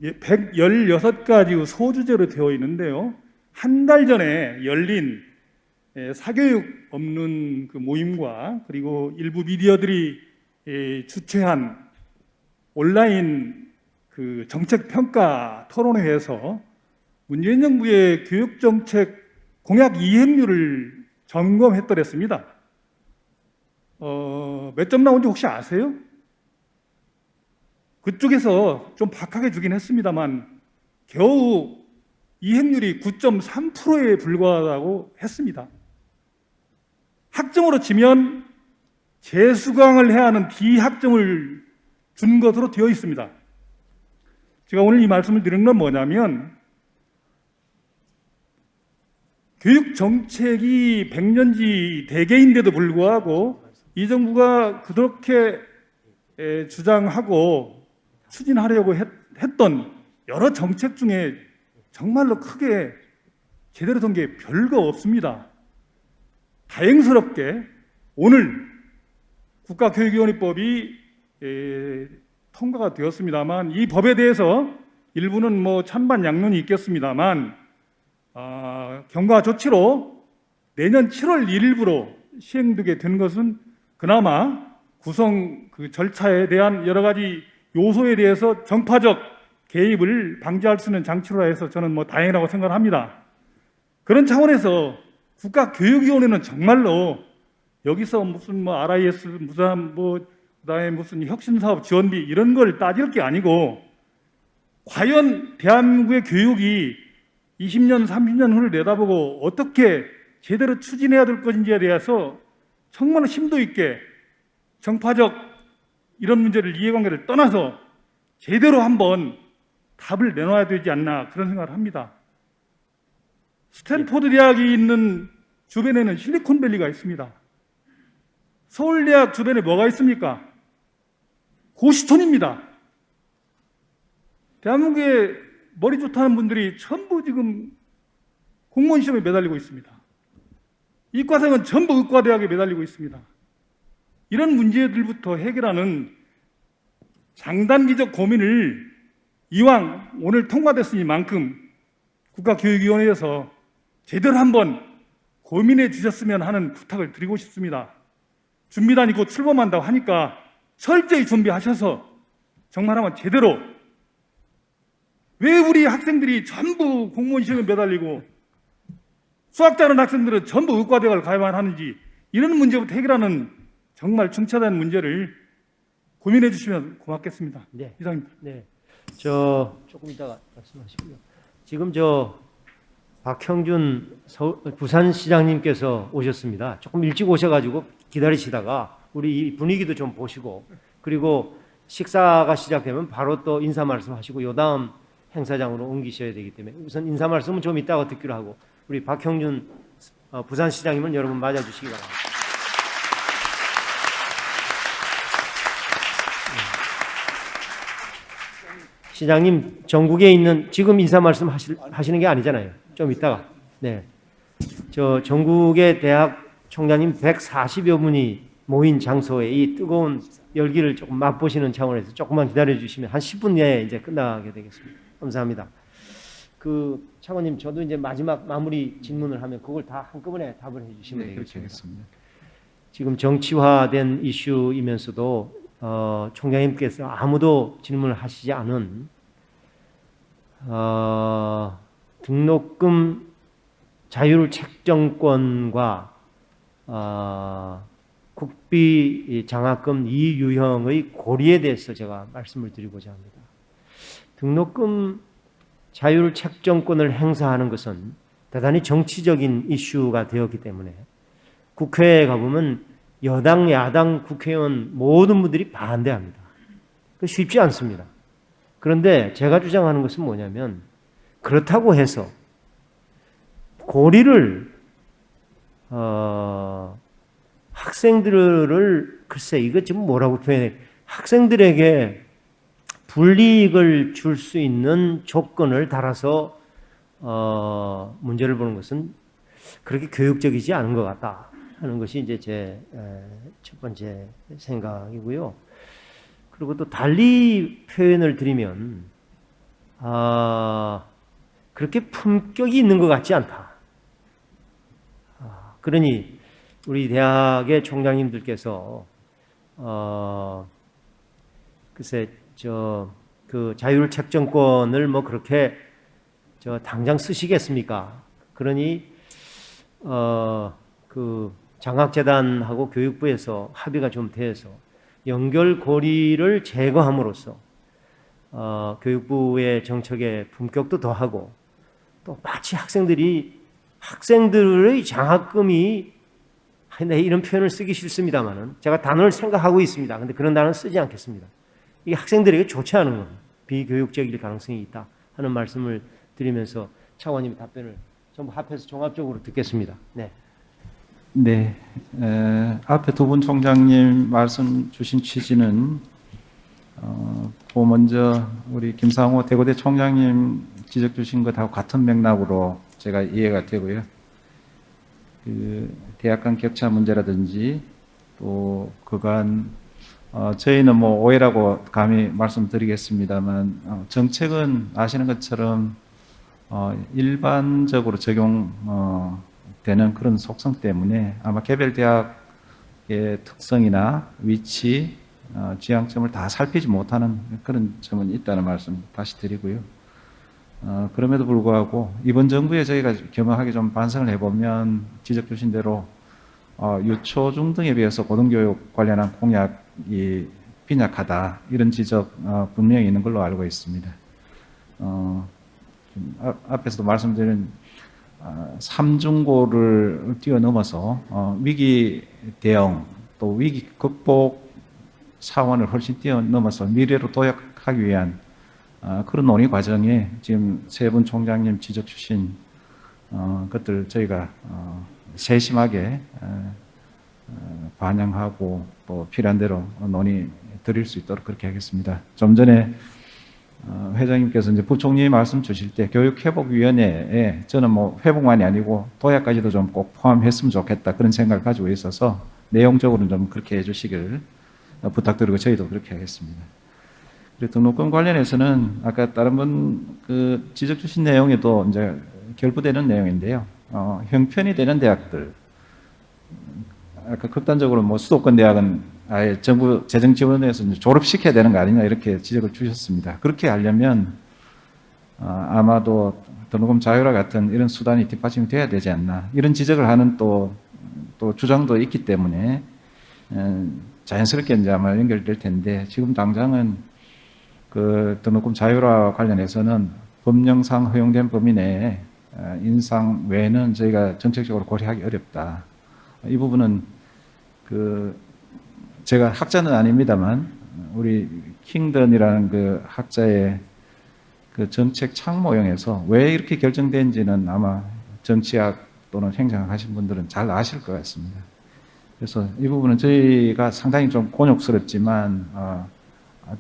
116가지 소주제로 되어 있는데요. 한 달 전에 열린 사교육 없는 그 모임과 그리고 일부 미디어들이 주최한 온라인 그 정책 평가 토론회에서 문재인 정부의 교육 정책 공약 이행률을 점검했더랬습니다. 몇 점 나온지 혹시 아세요? 그쪽에서 좀 박하게 주긴 했습니다만 겨우 이행률이 9.3%에 불과하다고 했습니다. 학점으로 치면 재수강을 해야 하는 비학점을 준 것으로 되어 있습니다. 제가 오늘 이 말씀을 드리는 건 뭐냐면 교육 정책이 100년지 대계인데도 불구하고 이 정부가 그렇게 주장하고 추진하려고 했던 여러 정책 중에 정말로 크게 제대로 된 게 별거 없습니다. 다행스럽게 오늘 국가교육위원회법이 통과가 되었습니다만 이 법에 대해서 일부는 뭐 찬반양론이 있겠습니다만 경과 조치로 내년 7월 1일부로 시행되게 된 것은 그나마 구성 그 절차에 대한 여러 가지 요소에 대해서 정파적 개입을 방지할 수 있는 장치로 해서 저는 뭐 다행이라고 생각을 합니다. 그런 차원에서 국가교육위원회는 정말로 여기서 무슨 뭐 RIS, 그다음에 무슨 혁신사업 지원비 이런 걸 따질 게 아니고 과연 대한민국의 교육이 20년, 30년 후를 내다보고 어떻게 제대로 추진해야 될 것인지에 대해서 정말 심도 있게 정파적 이런 문제를 이해관계를 떠나서 제대로 한번 답을 내놔야 되지 않나 그런 생각을 합니다. 스탠포드 대학이 있는 주변에는 실리콘밸리가 있습니다. 서울대학 주변에 뭐가 있습니까? 고시촌입니다. 대한민국에 머리 좋다는 분들이 전부 지금 공무원 시험에 매달리고 있습니다. 이과생은 전부 의과대학에 매달리고 있습니다. 이런 문제들부터 해결하는 장단기적 고민을 이왕 오늘 통과됐으니만큼 국가교육위원회에서 제대로 한번 고민해 주셨으면 하는 부탁을 드리고 싶습니다. 준비단이 곧 출범한다고 하니까 철저히 준비하셔서 정말 한번 제대로 왜 우리 학생들이 전부 공무원 시험에 매달리고 수학 잘하는 학생들은 전부 의과대학을 가야만 하는지 이런 문제부터 해결하는 정말 중차대한 문제를 고민해 주시면 고맙겠습니다. 네. 이상입니다. 네. 조금 이따가 말씀하시고요. 지금 박형준 부산시장님께서 오셨습니다. 조금 일찍 오셔가지고 기다리시다가 우리 이 분위기도 좀 보시고 그리고 식사가 시작되면 바로 또 인사 말씀하시고 요 다음 행사장으로 옮기셔야 되기 때문에 우선 인사 말씀은 좀 이따가 듣기로 하고 우리 박형준 부산시장님을 여러분 맞아주시기 바랍니다. 시장님 전국에 있는 지금 인사 말씀 하시는 게 아니잖아요. 좀 이따가. 네. 저 전국의 대학 총장님 140여 분이 모인 장소에 이 뜨거운 열기를 조금 맛보시는 차원에서 조금만 기다려 주시면 한 10분 내에 이제 끝나게 되겠습니다. 감사합니다. 그 차관님 저도 이제 마지막 마무리 질문을 하면 그걸 다 한꺼번에 답을 해 주시면 네, 그렇게 되겠습니다. 하겠습니다. 지금 정치화된 이슈이면서도 총장님께서 아무도 질문을 하시지 않은 등록금 자율 책정권과 국비 장학금 이 유형의 고리에 대해서 제가 말씀을 드리고자 합니다. 등록금 자율 책정권을 행사하는 것은 대단히 정치적인 이슈가 되었기 때문에 국회에 가보면 여당, 야당 국회의원 모든 분들이 반대합니다. 그 쉽지 않습니다. 그런데 제가 주장하는 것은 뭐냐면 그렇다고 해서 고리를 학생들을 글쎄 이거 지금 뭐라고 표현해? 학생들에게 불이익을 줄 수 있는 조건을 달아서 문제를 보는 것은 그렇게 교육적이지 않은 것 같다 하는 것이 이제 제 첫 번째 생각이고요. 그리고 또 달리 표현을 드리면 그렇게 품격이 있는 것 같지 않다. 그러니 우리 대학의 총장님들께서 글쎄 그 자율 책정권을 뭐 그렇게 당장 쓰시겠습니까? 그러니 그 장학재단하고 교육부에서 합의가 좀 돼서 연결고리를 제거함으로써 교육부의 정책의 품격도 더하고 또 마치 학생들의 장학금이 네, 이런 표현을 쓰기 싫습니다만은 제가 단어를 생각하고 있습니다. 근데 그런 단어는 쓰지 않겠습니다. 이게 학생들에게 좋지 않은 겁니다. 비교육적일 가능성이 있다 하는 말씀을 드리면서 차관님 답변을 전부 합해서 종합적으로 듣겠습니다. 네. 네, 앞에 두 분 총장님 말씀 주신 취지는 먼저 우리 김상호 대구대 총장님 지적 주신 것하고 같은 맥락으로 제가 이해가 되고요. 그 대학 간 격차 문제라든지 또 그간 저희는 뭐 오해라고 감히 말씀드리겠습니다만 정책은 아시는 것처럼 일반적으로 적용되는 그런 속성 때문에 아마 개별 대학의 특성이나 위치, 지향점을 다 살피지 못하는 그런 점은 있다는 말씀 다시 드리고요. 그럼에도 불구하고 이번 정부에 저희가 겸허하게 좀 반성을 해보면 지적 주신 대로 유초중 등에 비해서 고등교육 관련한 공약이 빈약하다 이런 지적 분명히 있는 걸로 알고 있습니다. 앞에서도 말씀드린 삼중고를 뛰어넘어서 위기 대응 또 위기 극복 차원을 훨씬 뛰어넘어서 미래로 도약하기 위한 그런 논의 과정에 지금 세 분 총장님 지적 주신 것들 저희가 세심하게 반영하고 또 필요한 대로 논의 드릴 수 있도록 그렇게 하겠습니다. 좀 전에 회장님께서 이제 부총리 말씀 주실 때 교육회복위원회에 저는 뭐 회복만이 아니고 도약까지도 좀 꼭 포함했으면 좋겠다 그런 생각을 가지고 있어서 내용적으로는 좀 그렇게 해주시길 부탁드리고 저희도 그렇게 하겠습니다. 그리고 등록금 관련해서는 아까 다른 분 그 지적 주신 내용에도 이제 결부되는 내용인데요. 형편이 되는 대학들, 아까 극단적으로 뭐 수도권 대학은 아예 정부 재정 지원에서 졸업시켜야 되는 거 아니냐 이렇게 지적을 주셨습니다. 그렇게 하려면 아마도 등록금 자율화 같은 이런 수단이 뒷받침이 돼야 되지 않나 이런 지적을 하는 또 주장도 있기 때문에 자연스럽게 이제 아마 연결될 텐데 지금 당장은 그 등록금 자율화 관련해서는 법령상 허용된 범위 내에 인상 외에는 저희가 정책적으로 고려하기 어렵다. 이 부분은 그 제가 학자는 아닙니다만 우리 킹던이라는 그 학자의 그 정책 참모형에서 왜 이렇게 결정된지는 아마 정치학 또는 행정학 하신 분들은 잘 아실 것 같습니다. 그래서 이 부분은 저희가 상당히 좀 곤욕스럽지만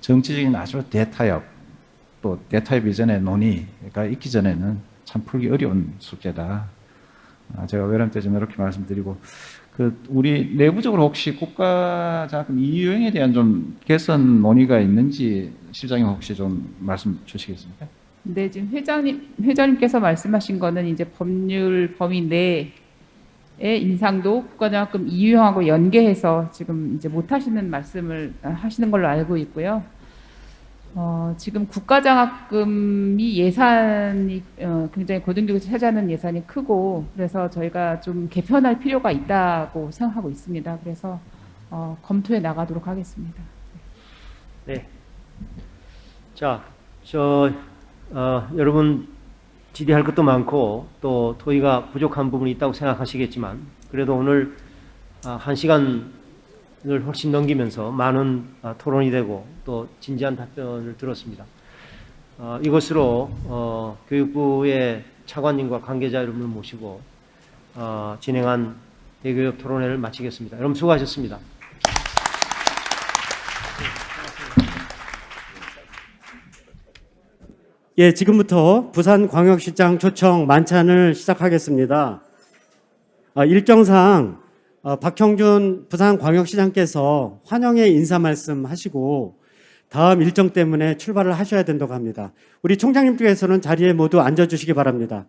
정치적인 아주 대타협 또 대타협 이전의 논의가 있기 전에는 참 풀기 어려운 숙제다. 제가 외람 때 좀 이렇게 말씀드리고, 우리 내부적으로 혹시 국가자금 이유형에 대한 좀 개선 논의가 있는지 실장님 혹시 좀 말씀 주시겠습니까? 네, 지금 회장님께서 말씀하신 거는 이제 법률 범위 내의 인상도 국가장학금 이유형하고 연계해서 지금 이제 못 하시는 말씀을 하시는 걸로 알고 있고요. 지금 국가장학금이 예산이 굉장히 고등교육에서 차지하는 예산이 크고 그래서 저희가 좀 개편할 필요가 있다고 생각하고 있습니다. 그래서 검토해 나가도록 하겠습니다. 네. 자, 여러분 질의할 것도 많고 또 토의가 부족한 부분이 있다고 생각하시겠지만 그래도 오늘 1시간을 훨씬 넘기면서 많은 토론이 되고 또 진지한 답변을 들었습니다. 이것으로 교육부의 차관님과 관계자 여러분을 모시고 진행한 대교육 토론회를 마치겠습니다. 여러분 수고하셨습니다. 예, 지금부터 부산광역시장 초청 만찬을 시작하겠습니다. 일정상 박형준 부산광역시장께서 환영의 인사 말씀 하시고 다음 일정 때문에 출발을 하셔야 된다고 합니다. 우리 총장님께서는 자리에 모두 앉아주시기 바랍니다.